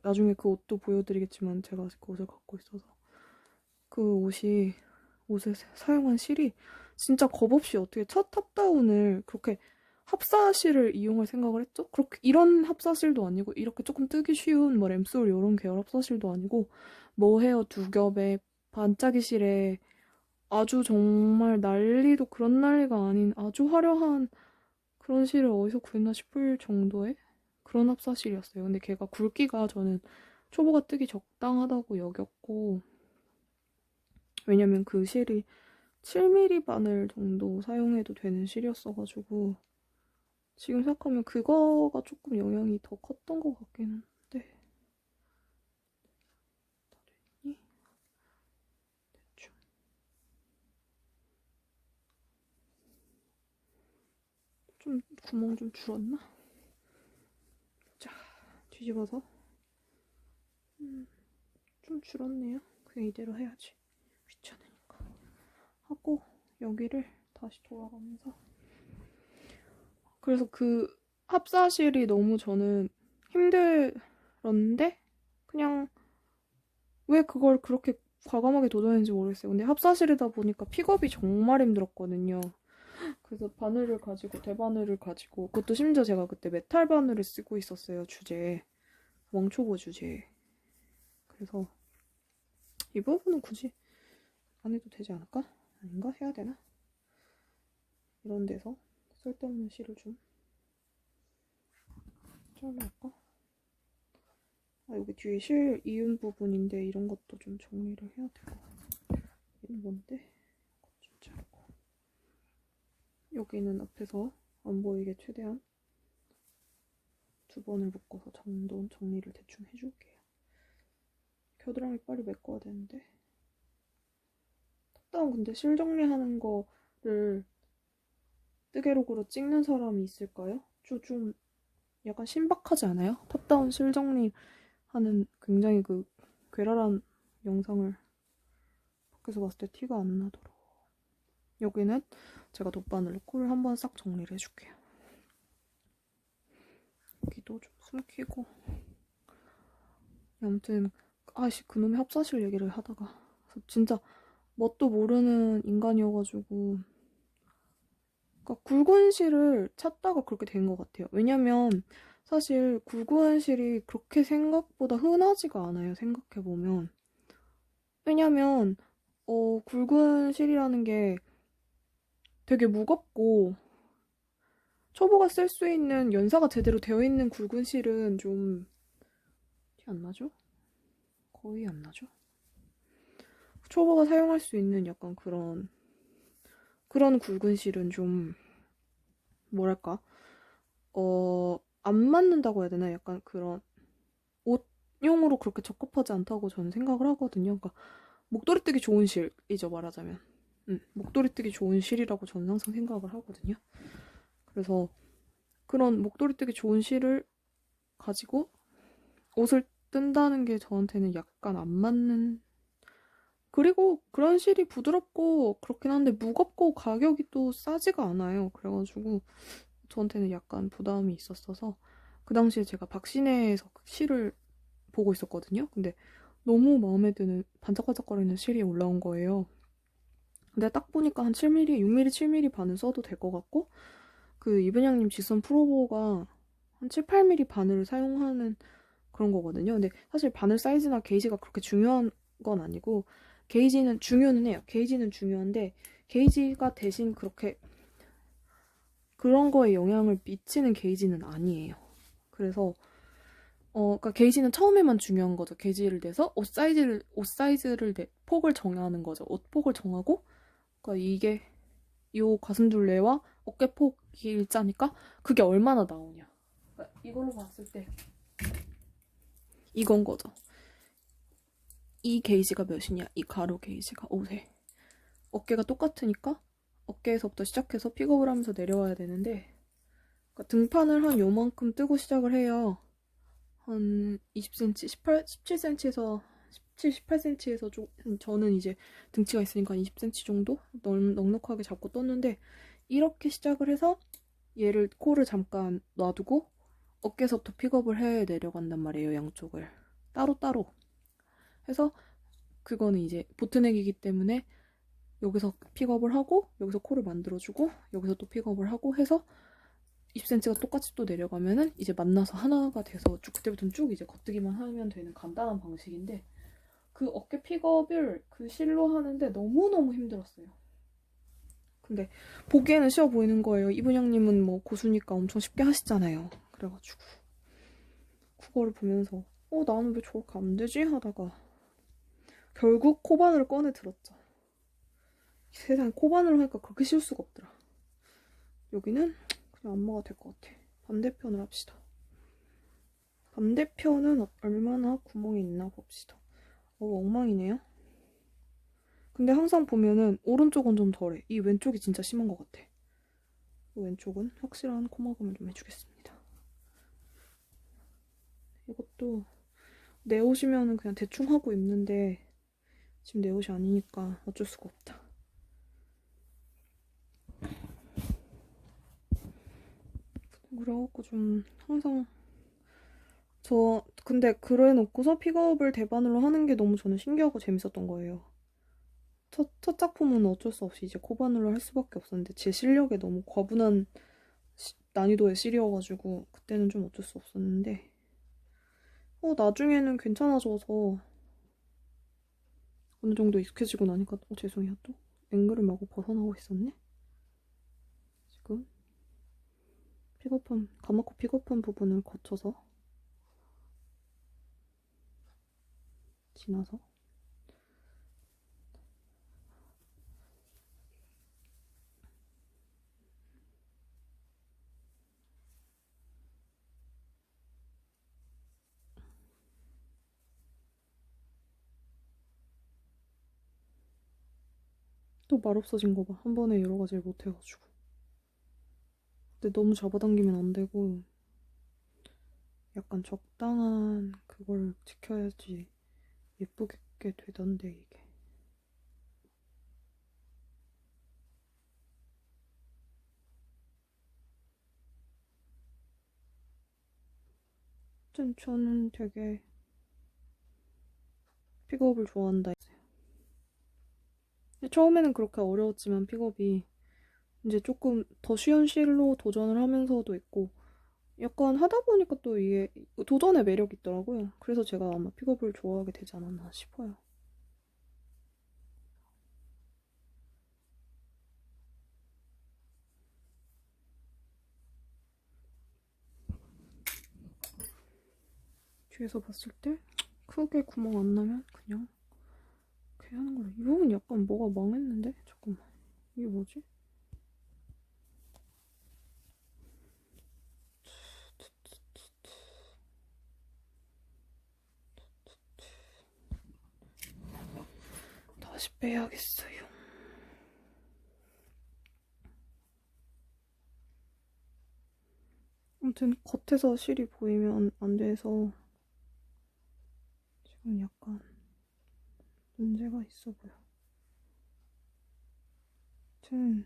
S1: 나중에 그 옷도 보여드리겠지만 제가 아직 그 옷을 갖고 있어서 그 옷을 사용한 실이 진짜 겁없이 어떻게 첫 탑다운을 그렇게 합사실을 이용할 생각을 했죠? 그렇게 이런 합사실도 아니고 이렇게 조금 뜨기 쉬운 뭐 램솔 이런 계열 합사실도 아니고 머헤어 두 겹에 반짝이 실에 아주 정말 난리도 그런 난리가 아닌 아주 화려한 그런 실을 어디서 구했나 싶을 정도의 그런 합사실이었어요. 근데 걔가 굵기가 저는 초보가 뜨기 적당하다고 여겼고 왜냐면 그 실이 7mm 바늘 정도 사용해도 되는 실이었어가지고 지금 생각하면 그거가 조금 영향이 더 컸던 것 같긴 한데 다 됐니? 대충 좀 구멍 좀 줄었나? 자, 뒤집어서 좀 줄었네요. 그냥 이대로 해야지. 귀찮으니까. 하고 여기를 다시 돌아가면서 그래서 그 합사실이 너무 저는 힘들었는데 그냥 왜 그걸 그렇게 과감하게 도전했는지 모르겠어요. 근데 합사실이다 보니까 픽업이 정말 힘들었거든요. 그래서 바늘을 가지고 대바늘을 가지고 그것도 심지어 제가 그때 메탈 바늘을 쓰고 있었어요. 주제에. 왕초보 주제에. 그래서 이 부분은 굳이 안 해도 되지 않을까? 아닌가? 해야 되나? 이런 데서 쓸데없는 실을 좀 잘라볼까? 여기 뒤에 실 이은 부분인데 이런 것도 좀 정리를 해야 될 것 같아. 얘는 뭔데? 이거 좀 자르고. 여기는 앞에서 안 보이게 최대한 두 번을 묶어서 정리를 대충 해줄게요. 겨드랑이 빨리 메꿔야 되는데. 탑다운 근데 실 정리하는 거를 뜨개록으로 찍는 사람이 있을까요? 좀 약간 신박하지 않아요? 탑다운 실 정리하는 굉장히 그 괴랄한 영상을 밖에서 봤을 때 티가 안 나도록. 여기는 제가 돗바늘로 코를 한번 싹 정리를 해줄게요. 여기도 좀 숨기고. 아무튼 아이씨 그놈의 합사실 얘기를 하다가 진짜 뭣도 모르는 인간이어가지고 그러니까 굵은 실을 찾다가 그렇게 된 것 같아요. 왜냐면 사실 굵은 실이 그렇게 생각보다 흔하지가 않아요. 생각해보면. 왜냐면 굵은 실이라는 게 되게 무겁고 초보가 쓸 수 있는 연사가 제대로 되어 있는 굵은 실은 좀 티 안 나죠? 거의 안 나죠? 초보가 사용할 수 있는 약간 그런 굵은 실은 좀 뭐랄까 안 맞는다고 해야 되나? 약간 그런 옷용으로 그렇게 적합하지 않다고 저는 생각을 하거든요. 그러니까 목도리 뜨기 좋은 실이죠, 말하자면. 목도리 뜨기 좋은 실이라고 저는 항상 생각을 하거든요. 그래서 그런 목도리 뜨기 좋은 실을 가지고 옷을 뜬다는 게 저한테는 약간 안 맞는. 그리고 그런 실이 부드럽고 그렇긴 한데 무겁고 가격이 또 싸지가 않아요. 그래가지고 저한테는 약간 부담이 있었어서 그 당시에 제가 박신혜에서 실을 보고 있었거든요. 근데 너무 마음에 드는 반짝반짝거리는 실이 올라온 거예요. 근데 딱 보니까 한 7mm, 6mm, 7mm 반은 써도 될 것 같고 그 이분양님 지선 프로보가 한 7, 8mm 바늘을 사용하는 그런 거거든요. 근데 사실 바늘 사이즈나 게이지가 그렇게 중요한 건 아니고 게이지는 중요는 해요. 게이지는 중요한데 게이지가 대신 그렇게 그런 거에 영향을 미치는 게이지는 아니에요. 그래서 그러니까 게이지는 처음에만 중요한 거죠. 게이지를 내서 옷 사이즈를 폭을 정하는 거죠. 옷 폭을 정하고 그러니까 이게 요 가슴둘레와 어깨폭이 일자니까 그게 얼마나 나오냐. 그러니까 이걸로 봤을 때 이건 거죠. 이 게이지가 몇이냐. 이 가로 게이지가 5세. 어깨가 똑같으니까 어깨에서부터 시작해서 픽업을 하면서 내려와야 되는데 그러니까 등판을 한 요만큼 뜨고 시작을 해요. 한 20cm, 17cm에서 17, 18cm에서 저는 이제 등치가 있으니까 20cm 정도 넉넉하게 잡고 떴는데 이렇게 시작을 해서 얘를 코를 잠깐 놔두고 어깨에서부터 픽업을 해 내려간단 말이에요. 양쪽을 따로따로 해서 그거는 이제 보트넥이기 때문에 여기서 픽업을 하고 여기서 코를 만들어주고 여기서 또 픽업을 하고 해서 20cm가 똑같이 또 내려가면은 이제 만나서 하나가 돼서 그때부터는 쭉 이제 겉뜨기만 하면 되는 간단한 방식인데 그 어깨 픽업을 그 실로 하는데 너무너무 힘들었어요. 근데 보기에는 쉬워 보이는 거예요. 이분양님은 뭐 고수니까 엄청 쉽게 하시잖아요. 그래가지고 그거를 보면서 나는 왜 저렇게 안 되지? 하다가 결국 코바늘을 꺼내 들었죠. 세상에 코바늘을 하니까 그렇게 쉬울 수가 없더라. 여기는 그냥 안 먹어도 될 것 같아. 반대편을 합시다. 반대편은 얼마나 구멍이 있나 봅시다. 엉망이네요. 근데 항상 보면은 오른쪽은 좀 덜해. 이 왼쪽이 진짜 심한 것 같아. 왼쪽은 확실한 코막음을 좀 해주겠습니다. 이것도 내 옷이면은 그냥 대충 하고 입는데 지금 내 옷이 아니니까 어쩔 수가 없다. 그래갖고 좀 항상 근데 그래 놓고서 픽업을 대바늘로 하는 게 너무 저는 신기하고 재밌었던 거예요. 첫 작품은 어쩔 수 없이 이제 코바늘로 할 수밖에 없었는데 제 실력에 너무 과분한 난이도의 실이어가지고 그때는 좀 어쩔 수 없었는데 나중에는 괜찮아져서 어느 정도 익숙해지고 나니까 죄송해요. 또 앵글을 마구 벗어나고 있었네. 지금 가마코 픽업한 부분을 거쳐서 지나서 또 말 없어진 거 봐. 한 번에 여러 가지를 못 해가지고. 근데 너무 잡아당기면 안 되고 약간 적당한 그걸 지켜야지 예쁘게 되던데 이게. 아무튼 저는 되게 픽업을 좋아한다 했어요. 처음에는 그렇게 어려웠지만 픽업이 이제 조금 더 쉬운 실로 도전을 하면서도 있고 약간 하다 보니까 또 이게 도전의 매력이 있더라고요. 그래서 제가 아마 픽업을 좋아하게 되지 않았나 싶어요. 뒤에서 봤을 때 크게 구멍 안 나면 그냥 이렇게 하는 거래. 이 부분 약간 뭐가 망했는데? 잠깐만. 이게 뭐지? 다시 빼야겠어요. 아무튼 겉에서 실이 보이면 안 돼서 지금 약간 문제가 있어 보여. 아무튼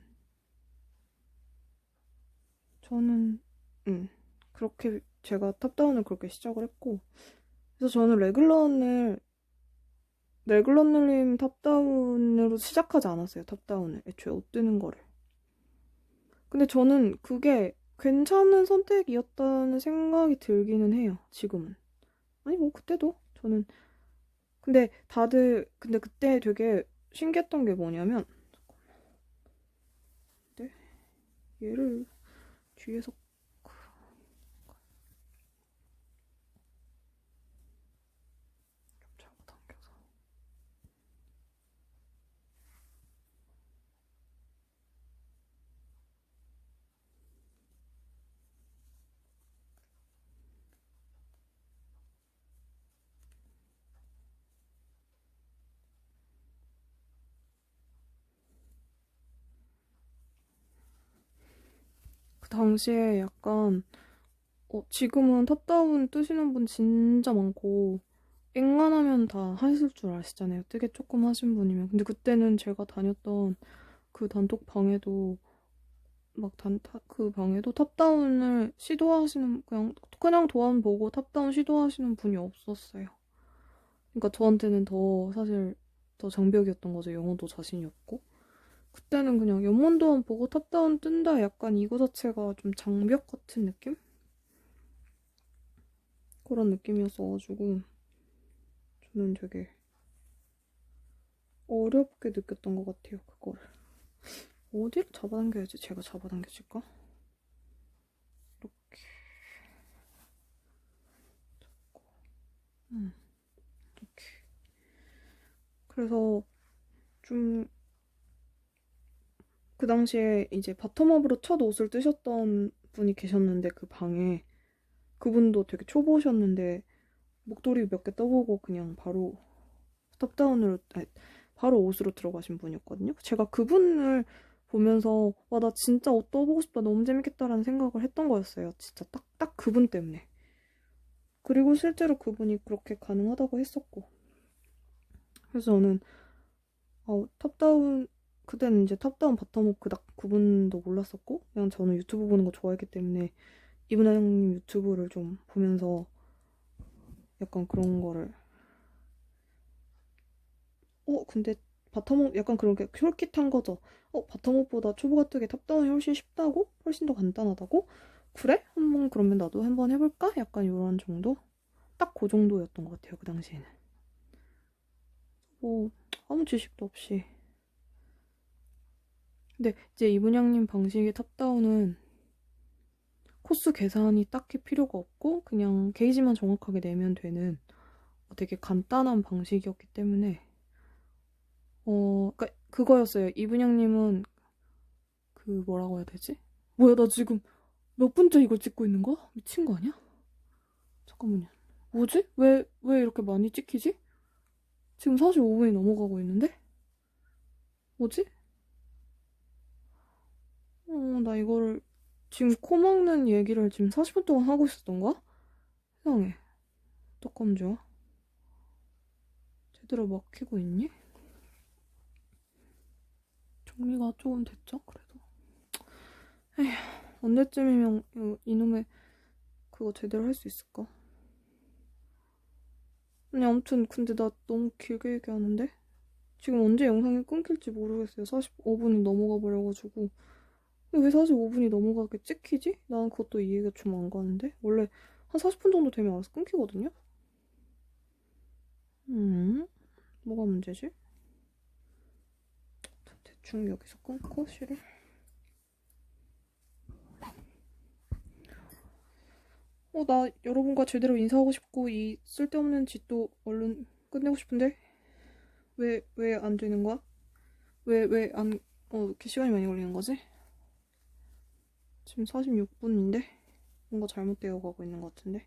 S1: 저는 그렇게 제가 탑다운을 그렇게 시작을 했고 그래서 저는 레글런님 탑다운으로 시작하지 않았어요. 탑다운을 애초에 옷 뜨는 거를. 근데 저는 그게 괜찮은 선택이었다는 생각이 들기는 해요. 지금은. 아니 뭐 그때도 저는 근데 그때 되게 신기했던 게 뭐냐면 네? 얘를 뒤에서 잡아당겨서 그 당시에 약간 지금은 탑다운 뜨시는 분 진짜 많고 앵간하면 다 하실 줄 아시잖아요. 되게 조금 하신 분이면. 근데 그때는 제가 다녔던 그 단톡 방에도 그 방에도 탑다운을 시도하시는 그냥 도안 보고 탑다운 시도하시는 분이 없었어요. 그러니까 저한테는 더 사실 더 장벽이었던 거죠. 영어도 자신이 없고. 그때는 그냥 연문도안 보고 탑다운 뜬다 약간 이거 자체가 좀 장벽 같은 느낌? 그런 느낌이었어가지고 저는 되게 어렵게 느꼈던 것 같아요. 그거를. 어디를 잡아당겨야지 제가 잡아당겨질까? 이렇게 잡고 이렇게. 그래서 좀 그 당시에 이제 바텀업으로 첫 옷을 뜨셨던 분이 계셨는데 그 방에 그분도 되게 초보셨는데 목도리 몇 개 떠보고 그냥 바로 탑다운으로 아니, 바로 옷으로 들어가신 분이었거든요. 제가 그분을 보면서 와 나 진짜 옷 떠보고 싶다 너무 재밌겠다라는 생각을 했던 거였어요. 진짜 딱 그분 때문에. 그리고 실제로 그분이 그렇게 가능하다고 했었고 그래서 저는 탑다운 그때는 이제 탑다운 바텀업 그닥 그분도 몰랐었고 그냥 저는 유튜브 보는 거 좋아했기 때문에 이분님 유튜브를 좀 보면서 약간 그런 거를 근데 바텀업 약간 그런 게 솔깃한 거죠. 바텀업보다 초보가 뜨기 탑다운이 훨씬 쉽다고? 훨씬 더 간단하다고? 그래? 한번 그러면 나도 한번 해볼까? 약간 이런 정도? 딱 그 정도였던 것 같아요 그 당시에는. 뭐 아무 지식도 없이. 근데 이제 이분양님 방식의 탑다운은 코스 계산이 딱히 필요가 없고 그냥 게이지만 정확하게 내면 되는 되게 간단한 방식이었기 때문에 그러니까 그거였어요. 이분양님은 그 뭐라고 해야 되지? 뭐야 나 지금 몇 분째 이걸 찍고 있는 거야? 미친 거 아니야? 잠깐만요. 뭐지? 왜 이렇게 많이 찍히지? 지금 45분이 넘어가고 있는데? 뭐지? 나 이거를 지금 코 막는 얘기를 지금 40분 동안 하고 있었던 거야? 세상에. 어떡하면 좋아? 제대로 막히고 있니? 정리가 조금 됐죠? 그래도. 에휴, 언제쯤이면 이놈의 그거 제대로 할 수 있을까? 아니, 아무튼 근데 나 너무 길게 얘기하는데? 지금 언제 영상이 끊길지 모르겠어요. 45분이 넘어가 버려가지고. 근데 왜 45분이 넘어가게 찍히지? 난 그것도 이해가 좀 안 가는데? 원래 한 40분 정도 되면 알아서 끊기거든요? 뭐가 문제지? 대충 여기서 끊고 실을. 나 여러분과 제대로 인사하고 싶고 이 쓸데없는 짓도 얼른 끝내고 싶은데 왜 안 되는 거야? 왜 안, 이렇게 시간이 많이 걸리는 거지? 지금 46분인데 뭔가 잘못되어 가고 있는 것 같은데.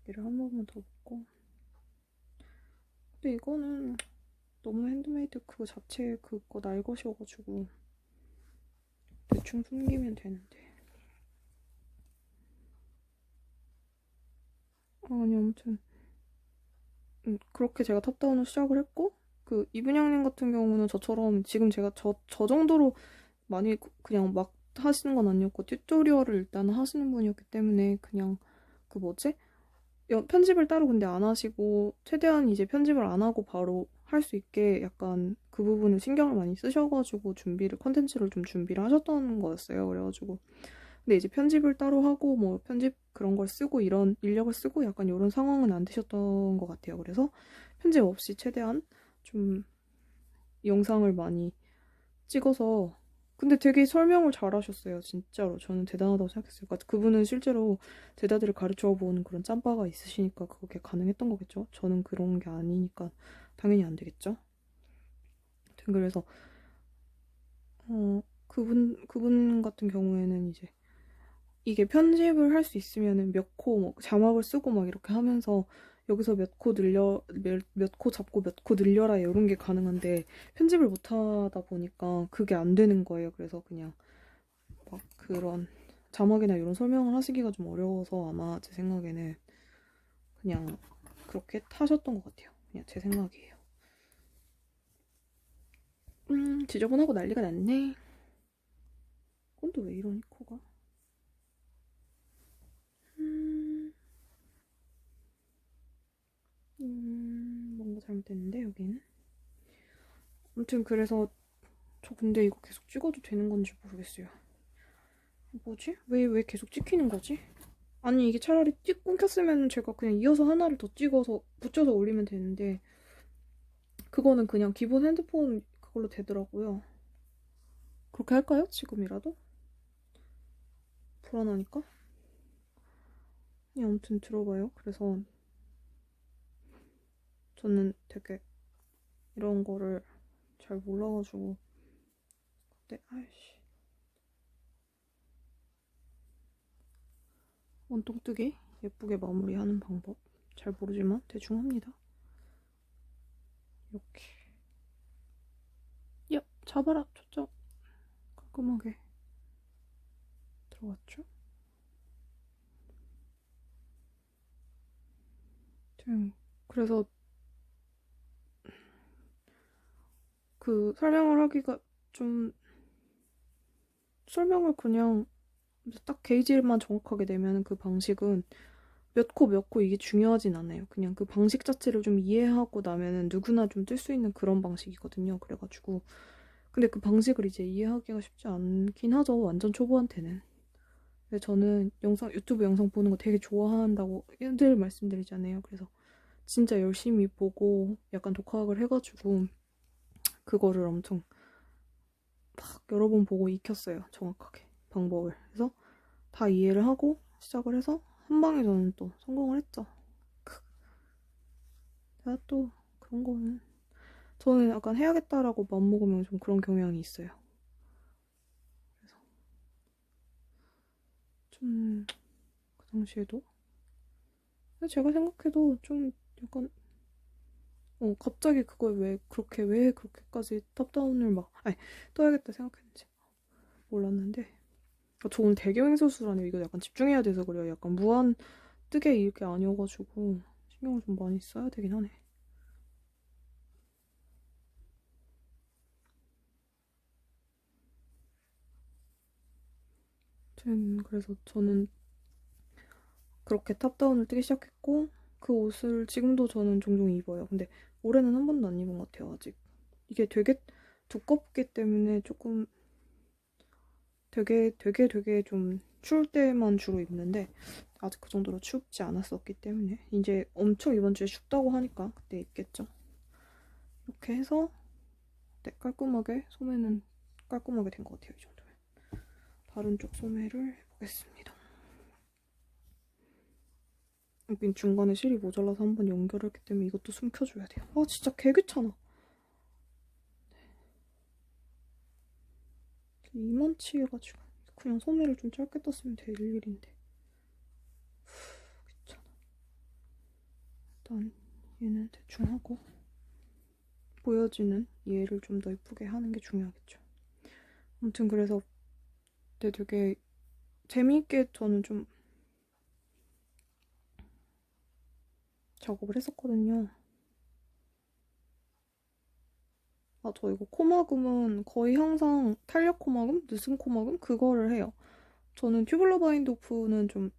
S1: 얘를 한 번만 더 먹고. 근데 이거는 너무 핸드메이드 그거 자체에 그거 날 것이어가지고 대충 숨기면 되는데. 아니, 아무튼 그렇게 제가 탑다운을 시작을 했고, 그 이분양님 같은 경우는 저처럼 지금 제가 저 정도로 많이 그냥 막 하시는 건 아니었고, 튜토리얼을 일단 하시는 분이었기 때문에 그냥 그 뭐지? 편집을 따로 근데 안 하시고 최대한 이제 편집을 안 하고 바로 할 수 있게 약간 그 부분을 신경을 많이 쓰셔가지고 컨텐츠를 좀 준비를 하셨던 거였어요. 그래가지고 근데 이제 편집을 따로 하고 뭐 편집 그런 걸 쓰고 이런 인력을 쓰고 약간 이런 상황은 안 되셨던 것 같아요. 그래서 편집 없이 최대한 좀 영상을 많이 찍어서 근데 되게 설명을 잘 하셨어요. 진짜로 저는 대단하다고 생각했어요. 그러니까 그분은 실제로 제자들을 가르쳐 보는 그런 짬바가 있으시니까 그게 가능했던 거겠죠. 저는 그런 게 아니니까 당연히 안 되겠죠. 아무튼 그래서 그분 같은 경우에는 이제 이게 편집을 할 수 있으면은 몇 코, 뭐 자막을 쓰고 막 이렇게 하면서 여기서 몇 코 몇 코 잡고 몇 코 늘려라 이런 게 가능한데 편집을 못 하다 보니까 그게 안 되는 거예요. 그래서 그냥 막 그런 자막이나 이런 설명을 하시기가 좀 어려워서 아마 제 생각에는 그냥 그렇게 타셨던 것 같아요. 그냥 제 생각이에요. 지저분하고 난리가 났네. 그건 또 왜 이러니 코가? 뭔가 잘못됐는데 여기는. 아무튼 그래서 저 근데 이거 계속 찍어도 되는 건지 모르겠어요. 뭐지? 왜 계속 찍히는 거지? 아니 이게 차라리 끊겼으면 제가 그냥 이어서 하나를 더 찍어서 붙여서 올리면 되는데 그거는 그냥 기본 핸드폰 그걸로 되더라고요. 그렇게 할까요? 지금이라도? 불안하니까? 아무튼 들어봐요. 그래서 저는 되게 이런 거를 잘 몰라가지고 그때 아이씨 원통뜨기 예쁘게 마무리하는 방법 잘 모르지만 대충 합니다. 이렇게 야 잡아라 초점 깔끔하게 들어갔죠? 그래서 그 설명을 하기가 좀 설명을 그냥 딱 게이지만 정확하게 내면 그 방식은 몇 코 몇 코 이게 중요하진 않아요. 그냥 그 방식 자체를 좀 이해하고 나면은 누구나 좀 뜰 수 있는 그런 방식이거든요. 그래가지고 근데 그 방식을 이제 이해하기가 쉽지 않긴 하죠. 완전 초보한테는. 근데 저는 유튜브 영상 보는 거 되게 좋아한다고 늘 말씀드리잖아요. 그래서 진짜 열심히 보고 약간 독학을 해가지고 그거를 엄청 막 여러 번 보고 익혔어요. 정확하게 방법을. 그래서 다 이해를 하고 시작을 해서 한 방에 저는 또 성공을 했죠. 제가 또 그런 거는 저는 약간 해야겠다라고 마음먹으면 좀 그런 경향이 있어요. 그래서 좀 그 당시에도 근데 제가 생각해도 좀 약간 갑자기 그걸 왜 그렇게까지 탑다운을 막 아니 또 해야겠다 생각했는지 몰랐는데. 저 오늘 대경행설수라네요. 이거 약간 집중해야 돼서 그래요. 약간 무한 뜨개 이게 아니어가지고 신경을 좀 많이 써야 되긴 하네. 그래서 저는 그렇게 탑다운을 뜨기 시작했고 그 옷을 지금도 저는 종종 입어요. 근데 올해는 한 번도 안 입은 것 같아요, 아직. 이게 되게 두껍기 때문에 조금 되게 좀 추울 때만 주로 입는데 아직 그 정도로 춥지 않았었기 때문에 이제 엄청 이번 주에 춥다고 하니까 그때 입겠죠. 이렇게 해서 네, 깔끔하게 소매는 깔끔하게 된 것 같아요, 이 정도면. 다른 쪽 소매를 해보겠습니다. 여긴 중간에 실이 모자라서 한번 연결했기 때문에 이것도 숨겨줘야 돼요. 아 진짜 개 귀찮아. 이만치 해가지고 그냥 소매를 좀 짧게 떴으면 될 일인데 귀찮아. 일단 얘는 대충 하고 보여지는 얘를 좀 더 예쁘게 하는 게 중요하겠죠. 아무튼 그래서 되게 재미있게 저는 좀 작업을 했었거든요. 아, 저 이거 코막음은 거의 항상 탄력 코막음, 느슨 코막음 그거를 해요. 저는 튜블러 바인드 오프는 좀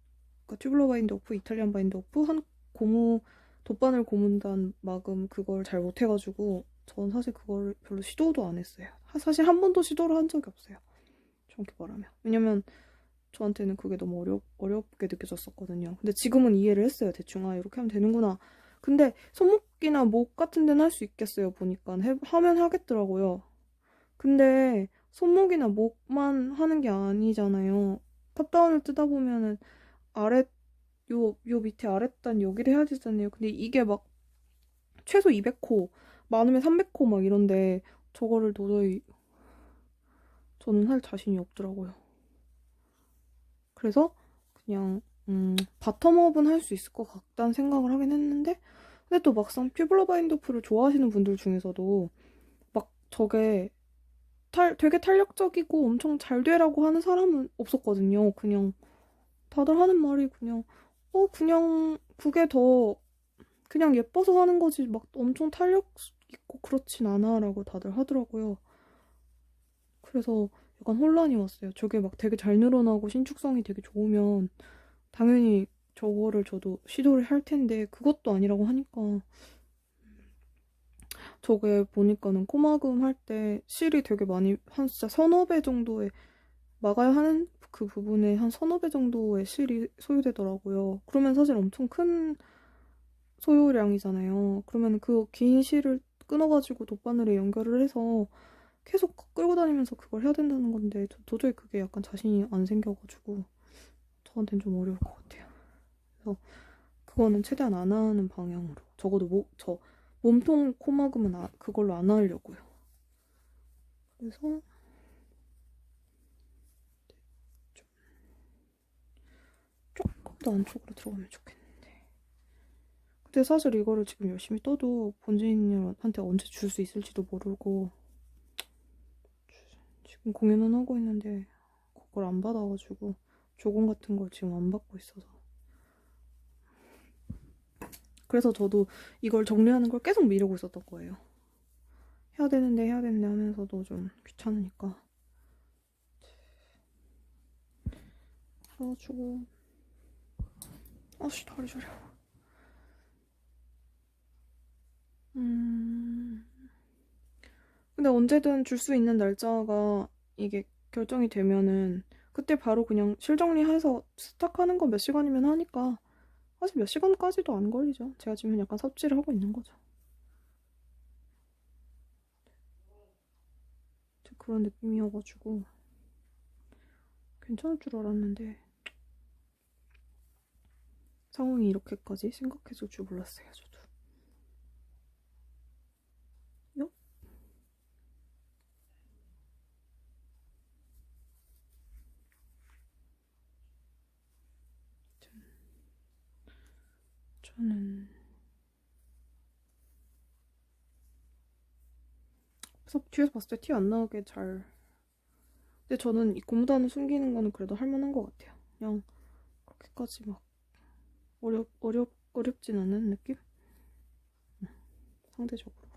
S1: 그러니까 튜블러 바인드 오프, 이탈리안 바인드 오프, 한 고무 돗바늘 고문단 막음 그걸 잘 못해가지고 전 사실 그걸 별로 시도도 안 했어요. 사실 한 번도 시도를 한 적이 없어요. 정확히 말하면. 왜냐면 저한테는 그게 너무 어렵게 느껴졌었거든요. 근데 지금은 이해를 했어요. 대충 아 이렇게 하면 되는구나. 근데 손목이나 목 같은 데는 할 수 있겠어요. 보니까 하면 하겠더라고요. 근데 손목이나 목만 하는 게 아니잖아요. 탑다운을 뜨다 보면은 아래 요 밑에 아랫단 여기를 해야 되잖아요. 근데 이게 막 최소 200호, 많으면 300호 막 이런데 저거를 도저히 저는 할 자신이 없더라고요. 그래서 그냥 바텀업은 할 수 있을 것 같다는 생각을 하긴 했는데 근데 또 막상 튜블러 바인더프를 좋아하시는 분들 중에서도 막 저게 되게 탄력적이고 엄청 잘 되라고 하는 사람은 없었거든요. 그냥 다들 하는 말이 그냥 그게 더 그냥 예뻐서 하는 거지 막 엄청 탄력 있고 그렇진 않아라고 다들 하더라고요. 그래서 약간 혼란이 왔어요. 저게 막 되게 잘 늘어나고 신축성이 되게 좋으면 당연히 저거를 저도 시도를 할 텐데 그것도 아니라고 하니까 저게 보니까는 코막음 할 때 실이 되게 많이 한 진짜 서너 배 정도의 막아야 하는 그 부분에 한 서너 배 정도의 실이 소요되더라고요. 그러면 사실 엄청 큰 소요량이잖아요. 그러면 그 긴 실을 끊어가지고 돗바늘에 연결을 해서 계속 끌고 다니면서 그걸 해야 된다는 건데 도저히 그게 약간 자신이 안 생겨가지고 저한테는 좀 어려울 것 같아요. 그래서 그거는 최대한 안 하는 방향으로. 적어도 저 몸통 코막음은 그걸로 안 하려고요. 그래서 조금 더 안쪽으로 들어가면 좋겠는데. 근데 사실 이거를 지금 열심히 떠도 본진님한테 언제 줄 수 있을지도 모르고 지금 공연은 하고 있는데 그걸 안 받아가지고 조공 같은 걸 지금 안 받고 있어서 그래서 저도 이걸 정리하는 걸 계속 미루고 있었던 거예요. 해야 되는데 하면서도 좀 귀찮으니까 그래가지고 아씨 다리 저려. 근데 언제든 줄 수 있는 날짜가 이게 결정이 되면은 그때 바로 그냥 실정리해서 스탁하는 건 몇 시간이면 하니까 사실 몇 시간까지도 안 걸리죠. 제가 지금 약간 섭취를 하고 있는 거죠. 그런 느낌이어가지고 괜찮을 줄 알았는데 상황이 이렇게까지 심각해질 줄 몰랐어요, 저도. 요? 저는 그래서 뒤에서 봤을 때 티 안 나게 잘 근데 저는 이 고무단을 숨기는 거는 그래도 할 만한 것 같아요. 그냥 그렇게까지 막 어렵진 않은 느낌? 상대적으로.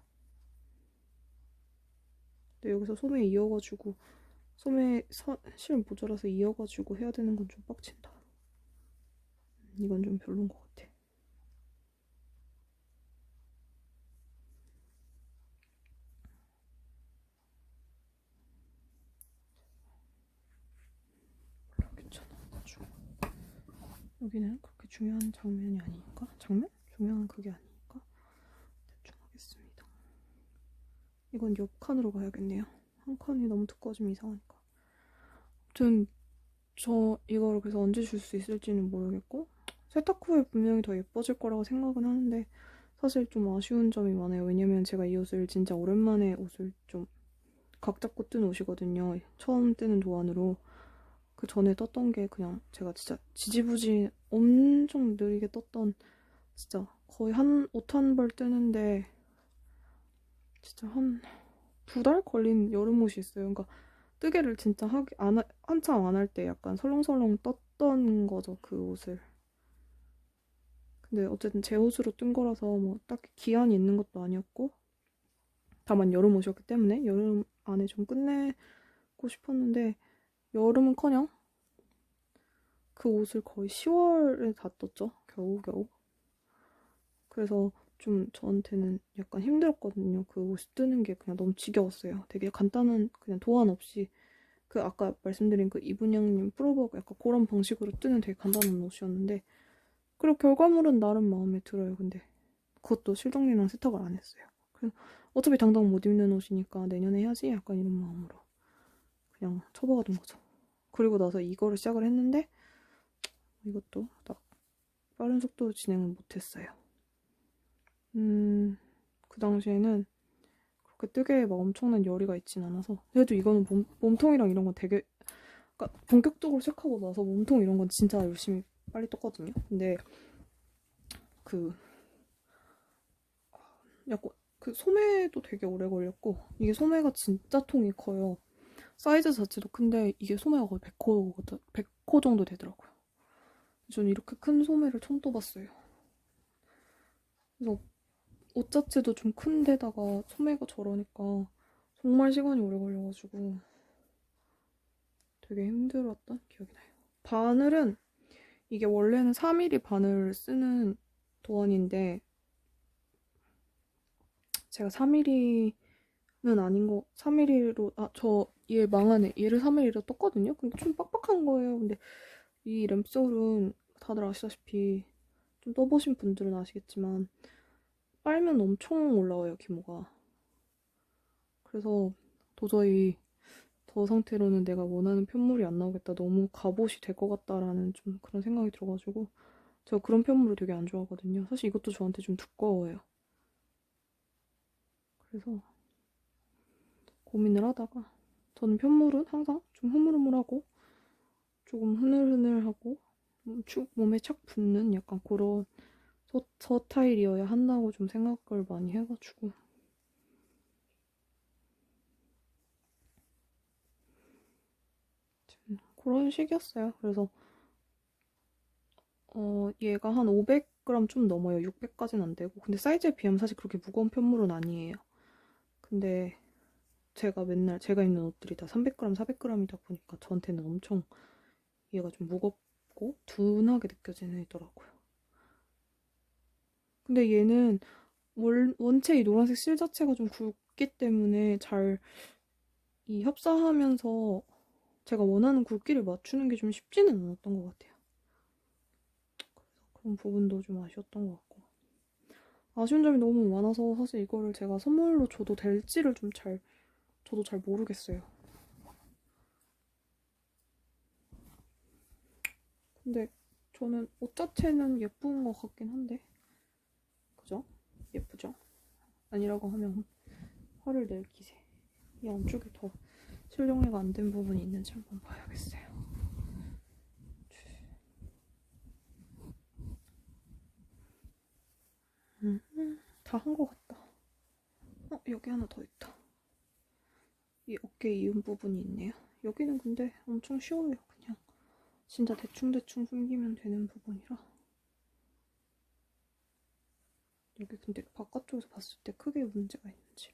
S1: 근데 여기서 소매 이어가지고 실 모자라서 이어가지고 해야 되는 건 좀 빡친다. 이건 좀 별론 것 같아. 별로 귀찮아가지고. 여기는 그렇게 중요한 장면이 아니니까. 장면? 중요한 그게 아니니까 대충 하겠습니다. 이건 옆 칸으로 가야겠네요. 한 칸이 너무 두꺼워지면 이상하니까. 아무튼 저 이거를 그래서 언제 줄 수 있을지는 모르겠고, 세탁 후에 분명히 더 예뻐질 거라고 생각은 하는데 사실 좀 아쉬운 점이 많아요. 왜냐면 제가 이 옷을 진짜 오랜만에 옷을 좀 각 잡고 뜬 옷이거든요. 처음 뜨는 도안으로. 그 전에 떴던 게 그냥 제가 진짜 지지부지 엄청 느리게 떴던, 진짜 거의 옷 한 벌 뜨는데 진짜 한 2달 걸린 여름 옷이 있어요. 그러니까 뜨개를 진짜 한참 안 할 때 약간 설렁설렁 떴던 거죠, 그 옷을. 근데 어쨌든 제 옷으로 뜬 거라서 뭐 딱히 기한이 있는 것도 아니었고, 다만 여름 옷이었기 때문에 여름 안에 좀 끝내고 싶었는데, 여름은커녕 그 옷을 거의 10월에 다 떴죠. 겨우겨우. 그래서 좀 저한테는 약간 힘들었거든요. 그 옷 뜨는 게 그냥 너무 지겨웠어요. 되게 간단한 그냥 도안 없이, 그 아까 말씀드린 그 이분양님 프로버가 약간 그런 방식으로 뜨는 되게 간단한 옷이었는데, 그리고 결과물은 나름 마음에 들어요. 근데 그것도 실정리랑 세탁을 안 했어요. 그래서 어차피 당장 못 입는 옷이니까 내년에 해야지 약간 이런 마음으로 그냥 쳐박아둔 거죠. 그리고 나서 이거를 시작을 했는데 이것도 딱 빠른 속도로 진행을 못했어요. 그 당시에는 그렇게 뜨개에 막 엄청난 열의가 있진 않아서. 그래도 이거는 몸통이랑 이런 건 되게, 그러니까 본격적으로 시작하고 나서 몸통 이런 건 진짜 열심히 빨리 떴거든요. 근데 그 약간 그 소매도 되게 오래 걸렸고, 이게 소매가 진짜 통이 커요. 사이즈 자체도 큰데 이게 소매가 거의 100호 정도 되더라고요. 저는 이렇게 큰 소매를 처음 떠봤어요. 그래서 옷 자체도 좀 큰데다가 소매가 저러니까 정말 시간이 오래 걸려가지고 되게 힘들었던 기억이 나요. 바늘은 이게 원래는 3mm 바늘 쓰는 도안인데 제가 3mm는 아닌 거, 3mm로, 저 얘 망하네. 얘를 3mm로 떴거든요. 근데 좀 빡빡한 거예요. 근데 이 램솔은 다들 아시다시피, 좀 떠보신 분들은 아시겠지만 빨면 엄청 올라와요, 기모가. 그래서 도저히 저 상태로는 내가 원하는 편물이 안 나오겠다, 너무 갑옷이 될 것 같다라는 좀 그런 생각이 들어가지고, 제가 그런 편물을 되게 안 좋아하거든요. 사실 이것도 저한테 좀 두꺼워요. 그래서 고민을 하다가, 저는 편물은 항상 좀 흐물흐물하고 조금 흐늘흐늘하고 쭉 몸에 착 붙는 약간 그런 저 스타일이어야 한다고 좀 생각을 많이 해가지고, 그런 식이었어요. 그래서 얘가 한 500g 좀 넘어요. 600까지는 안 되고. 근데 사이즈에 비하면 사실 그렇게 무거운 편물은 아니에요. 근데 제가 입는 옷들이 다 300g, 400g이다 보니까 저한테는 엄청 얘가 좀 무겁고 둔하게 느껴지는 애더라고요. 근데 얘는 원체 이 노란색 실 자체가 좀 굵기 때문에 잘 이 협사하면서 제가 원하는 굵기를 맞추는 게 좀 쉽지는 않았던 것 같아요. 그래서 그런 부분도 좀 아쉬웠던 것 같고. 아쉬운 점이 너무 많아서 사실 이거를 제가 선물로 줘도 될지를 저도 잘 모르겠어요. 근데 저는 옷 자체는 예쁜 것 같긴 한데, 그죠? 예쁘죠? 아니라고 하면 화를 낼 기세. 이 안쪽에 더 실정리가 안 된 부분이 있는지 한번 봐야겠어요. 다 한 것 같다. 여기 하나 더 있다. 이 어깨 이음 부분이 있네요. 여기는 근데 엄청 쉬워요. 그냥 진짜 대충대충 숨기면 되는 부분이라. 여기 근데 바깥쪽에서 봤을 때 크게 문제가 있는지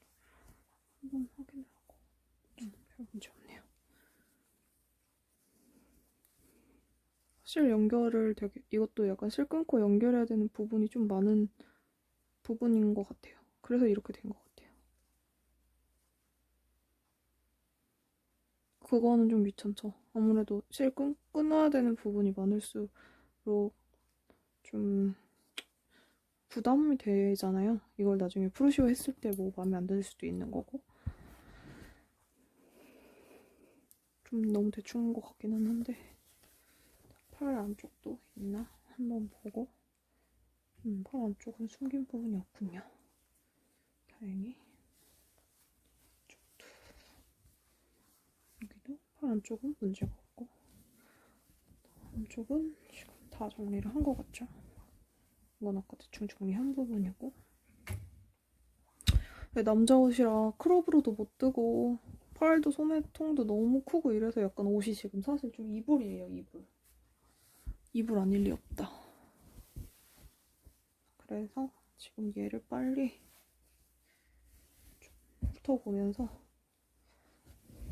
S1: 한번 확인을 하고. 별 문제 없네요. 실 연결을 되게, 이것도 약간 실 끊고 연결해야 되는 부분이 좀 많은 부분인 것 같아요. 그래서 이렇게 된 것 같아요. 그거는 좀 귀찮죠. 아무래도 실 끊어야 되는 부분이 많을수록 좀 부담이 되잖아요. 이걸 나중에 프루시오 했을 때 뭐 마음에 안 들 수도 있는 거고. 좀 너무 대충한 것 같기는 한데. 팔 안쪽도 있나? 한번 보고. 팔 안쪽은 숨긴 부분이 없군요. 다행히. 여기도 팔 안쪽은 문제가 없고. 안쪽은 지금 다 정리를 한 것 같죠? 이건 아까 대충 정리한 부분이고. 남자 옷이라 크롭으로도 못 뜨고 팔도 소매통도 너무 크고 이래서 약간 옷이 지금 사실 좀 이불이에요. 이불 아닐 리 없다. 그래서 지금 얘를 빨리 좀 훑어보면서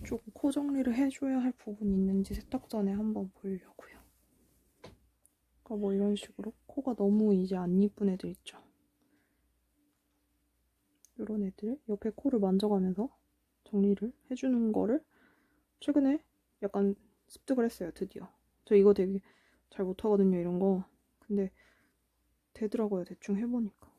S1: 조금 코 정리를 해줘야 할 부분이 있는지 세탁 전에 한번 보려고요. 그러니까 뭐 이런 식으로 코가 너무 이제 안 이쁜 애들 있죠. 이런 애들 옆에 코를 만져가면서 정리를 해주는 거를 최근에 약간 습득을 했어요. 드디어. 저 이거 되게 잘 못하거든요. 이런 거. 근데 되더라고요. 대충 해보니까.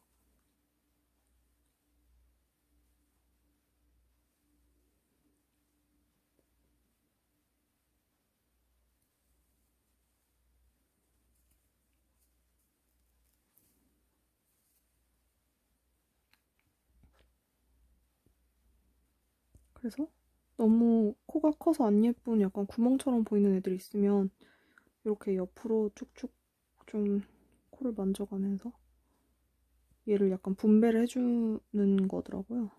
S1: 그래서 너무 코가 커서 안 예쁜 약간 구멍처럼 보이는 애들 있으면 이렇게 옆으로 쭉쭉 좀 코를 만져가면서 얘를 약간 분배를 해주는 거더라고요.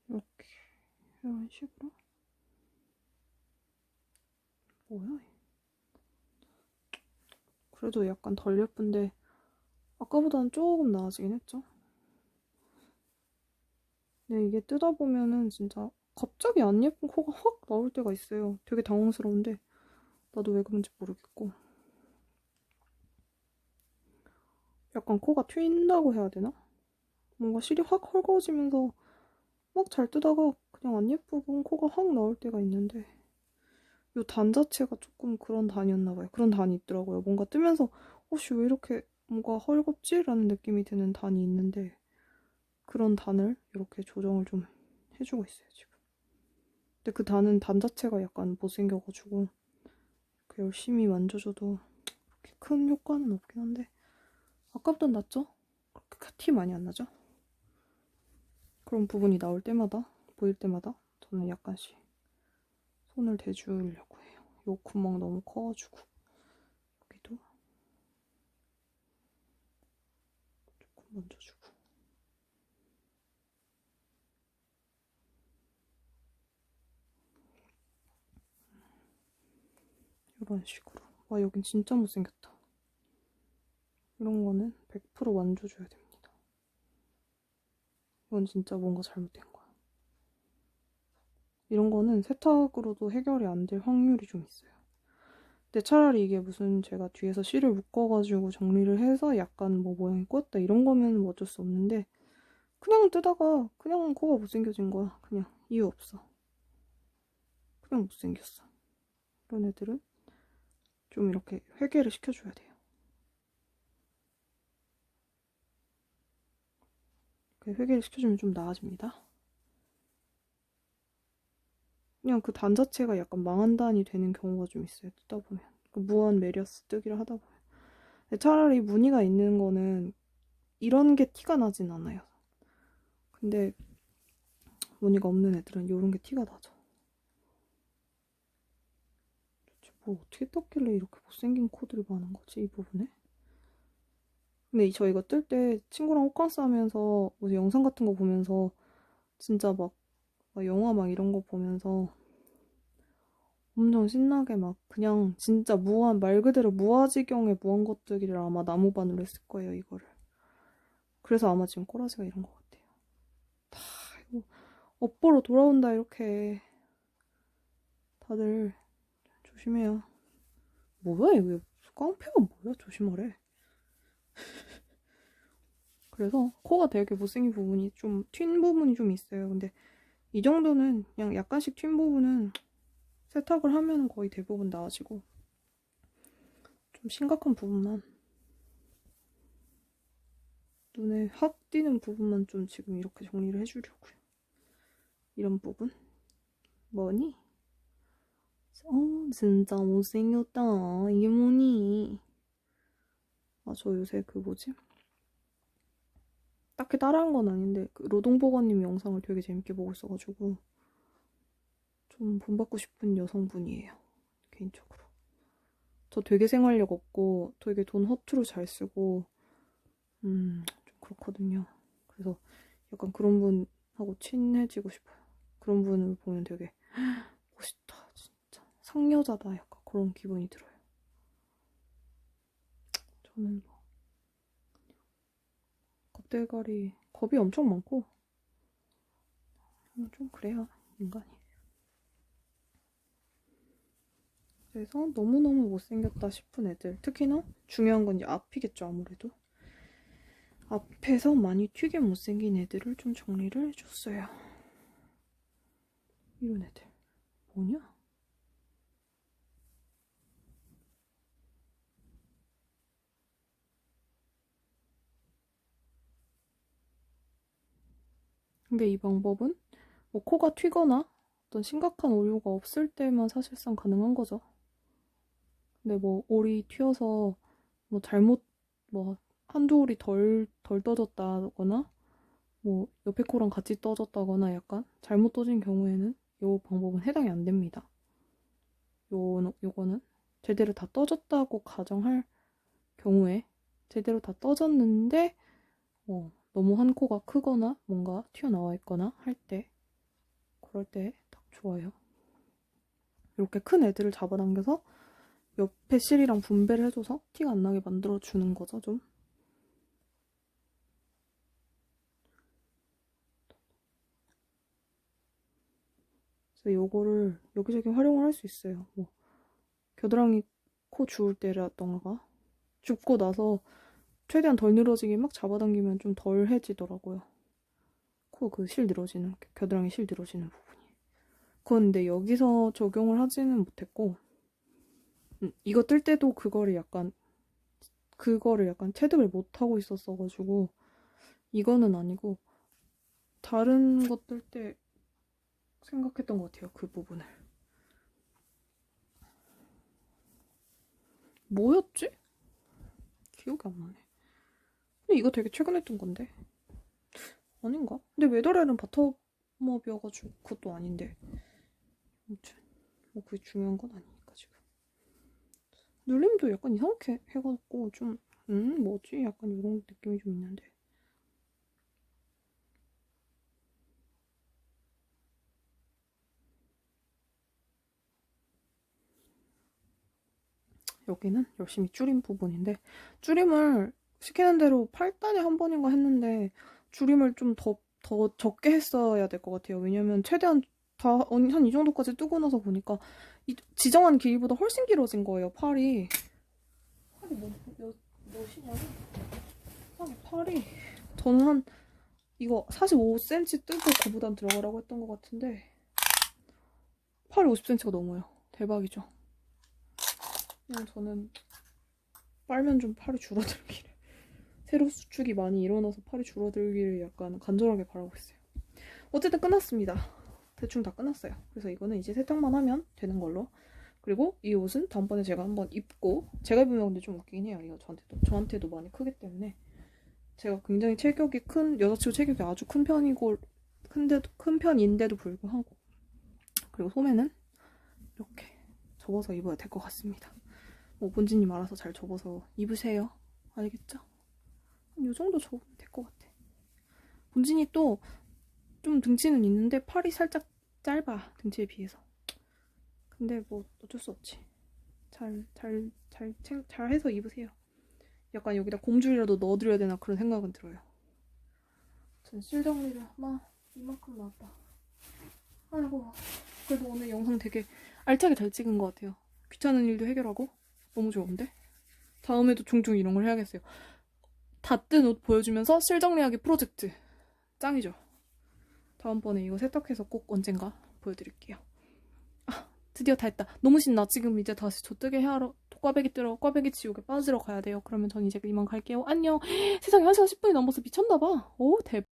S1: 이렇게 이런 식으로. 뭐야? 그래도 약간 덜 예쁜데 아까보다는 조금 나아지긴 했죠. 근데 이게 뜯어 보면은 진짜 갑자기 안 예쁜 코가 확 나올 때가 있어요. 되게 당황스러운데 나도 왜 그런지 모르겠고. 약간 코가 휜다고 해야 되나? 뭔가 실이 확 헐거워지면서 막 잘 뜨다가 그냥 안 예쁘고 코가 확 나올 때가 있는데 이 단 자체가 조금 그런 단이었나 봐요. 그런 단이 있더라고요. 뭔가 뜨면서 혹시 왜 이렇게 뭔가 헐겁지? 라는 느낌이 드는 단이 있는데 그런 단을 이렇게 조정을 좀 해주고 있어요, 지금. 근데 그 단은 단 자체가 약간 못생겨가지고 이렇게 열심히 만져줘도 그렇게 큰 효과는 없긴 한데 아까보단 낫죠? 그렇게 티 많이 안 나죠? 그런 부분이 나올 때마다 보일 때마다 저는 약간씩 손을 대주려고 해요. 요 구멍 너무 커가지고 여기도 조금 만져주고 이런 식으로. 와, 여긴 진짜 못생겼다. 이런 거는 100% 만져줘야 됩니다. 이건 진짜 뭔가 잘못된 거야. 이런 거는 세탁으로도 해결이 안 될 확률이 좀 있어요. 근데 차라리 이게 무슨 제가 뒤에서 실을 묶어가지고 정리를 해서 약간 뭐 모양이 꼬였다 이런 거면 뭐 어쩔 수 없는데 그냥 뜨다가 그냥 코가 못생겨진 거야. 그냥 이유 없어. 그냥 못생겼어. 이런 애들은 좀 이렇게 회개를 시켜줘야 돼요. 회개를 시켜주면 좀 나아집니다. 그냥 그 단 자체가 약간 망한 단이 되는 경우가 좀 있어요. 뜨다 보면. 무한 메리어스 뜨기를 하다 보면. 차라리 무늬가 있는 거는 이런 게 티가 나진 않아요. 근데 무늬가 없는 애들은 이런 게 티가 나죠. 뭐 어떻게 떴길래 이렇게 못생긴 코들이 많은 거지, 이 부분에? 근데 저 이거 뜰 때 친구랑 호캉스 하면서 무슨 영상 같은 거 보면서 진짜 막 영화 막 이런 거 보면서 엄청 신나게 막 그냥 진짜 무한, 말 그대로 무아지경의 무한것들이를 아마 나무반으로 했을 거예요, 이거를. 그래서 아마 지금 꼬라지가 이런 것 같아요. 다 이거 업보로 돌아온다, 이렇게. 다들 조심해요. 뭐야, 이거 깡패가 뭐야, 조심하래. 그래서 코가 되게 못생긴 부분이 좀 튄 부분이 좀 있어요. 근데 이 정도는 그냥 약간씩 튄 부분은 세탁을 하면 거의 대부분 나아지고, 좀 심각한 부분만, 눈에 확 띄는 부분만 좀 지금 이렇게 정리를 해주려고요. 이런 부분. 뭐니? 진짜 못생겼다. 이게 뭐니? 아, 저 요새 그 뭐지? 딱히 따라한 건 아닌데 그 노동보건님 영상을 되게 재밌게 보고 있어가지고 좀 본받고 싶은 여성분이에요. 개인적으로. 저 되게 생활력 없고 되게 돈 허투루 잘 쓰고 좀 그렇거든요. 그래서 약간 그런 분하고 친해지고 싶어요. 그런 분을 보면 되게 멋있다, 진짜 상여자다, 약간 그런 기분이 들어요. 저는 뭐 겁대가리 겁이 엄청 많고 좀 그래요, 인간이. 그래서 너무너무 못생겼다 싶은 애들, 특히나 중요한 건 이제 앞이겠죠, 아무래도. 앞에서 많이 튀게 못생긴 애들을 좀 정리를 해줬어요. 이런 애들 뭐냐? 근데 이 방법은 뭐 코가 튀거나 어떤 심각한 오류가 없을 때만 사실상 가능한 거죠. 근데 뭐 올이 튀어서 뭐 잘못 뭐 한두 올이 덜 떠졌다거나 뭐 옆에 코랑 같이 떠졌다거나 약간 잘못 떠진 경우에는 이 방법은 해당이 안 됩니다. 요거는 제대로 다 떠졌다고 가정할 경우에, 제대로 다 떠졌는데 너무 한 코가 크거나 뭔가 튀어나와 있거나 할 때, 그럴 때 딱 좋아요. 이렇게 큰 애들을 잡아당겨서 옆에 실이랑 분배를 해줘서 티가 안 나게 만들어주는 거죠, 좀. 그래서 요거를 여기저기 활용을 할 수 있어요. 뭐 겨드랑이 코 주울 때라던가, 줍고 나서 최대한 덜 늘어지게 막 잡아당기면 좀 덜 해지더라고요. 코 그 실 늘어지는, 겨드랑이 실 늘어지는 부분이. 그건 근데 여기서 적용을 하지는 못했고, 이거 뜰 때도 그거를 약간 체득을 못하고 있었어가지고, 이거는 아니고, 다른 것 뜰 때 생각했던 것 같아요, 그 부분을. 뭐였지? 기억이 안 나네. 근데 이거 되게 최근에 뜬 건데. 아닌가? 근데 웨더렐은 바텀업이어가지고 그것도 아닌데. 아무튼 뭐 그게 중요한 건 아니니까 지금. 눌림도 약간 이상하게 해가지고 좀 뭐지? 약간 이런 느낌이 좀 있는데. 여기는 열심히 줄인 부분인데, 줄임을 시키는 대로 8단에 한 번인가 했는데 줄임을 좀 더 적게 했어야 될 것 같아요. 왜냐면 최대한 다 한 이 정도까지 뜨고 나서 보니까 지정한 길이보다 훨씬 길어진 거예요, 팔이. 팔이 몇이냐면 팔이 저는 한 이거 45cm 뜨고 고부단 들어가라고 했던 것 같은데 팔이 50cm가 넘어요. 대박이죠. 그냥 저는 빨면 좀 팔이 줄어들기를, 세로 수축이 많이 일어나서 팔이 줄어들기를 약간 간절하게 바라고 있어요. 어쨌든 끝났습니다. 대충 다 끝났어요. 그래서 이거는 이제 세탁만 하면 되는 걸로. 그리고 이 옷은 다음번에 제가 한번 입고, 제가 입으면 근데 좀 웃기긴 해요. 이거 저한테도 많이 크기 때문에. 제가 굉장히 체격이 큰, 여자치고 체격이 아주 큰 편이고 큰 편인데도 불구하고, 그리고 소매는 이렇게 접어서 입어야 될 것 같습니다. 뭐 본지님 알아서 잘 접어서 입으세요. 알겠죠? 이 정도 접으면 될 것 같아. 본진이 또 좀 등치는 있는데 팔이 살짝 짧아, 등치에 비해서. 근데 뭐 어쩔 수 없지. 잘 해서 입으세요. 약간 여기다 곰줄이라도 넣어드려야 되나 그런 생각은 들어요. 전 실 정리를 이만큼 나왔다. 아이고, 그래도 오늘 영상 되게 알차게 잘 찍은 것 같아요. 귀찮은 일도 해결하고 너무 좋은데? 다음에도 종종 이런 걸 해야겠어요. 다 뜬 옷 보여주면서 실 정리하기 프로젝트. 짱이죠? 다음번에 이거 세탁해서 꼭 언젠가 보여드릴게요. 아, 드디어 다 했다. 너무 신나. 지금 이제 다시 저 뜨개 하러 꽈배기 뜨러 꽈배기 지옥에 빠지러 가야 돼요. 그러면 전 이제 이만 갈게요. 안녕. 세상에 1시간 10분이 넘어서 미쳤나봐. 오, 대박.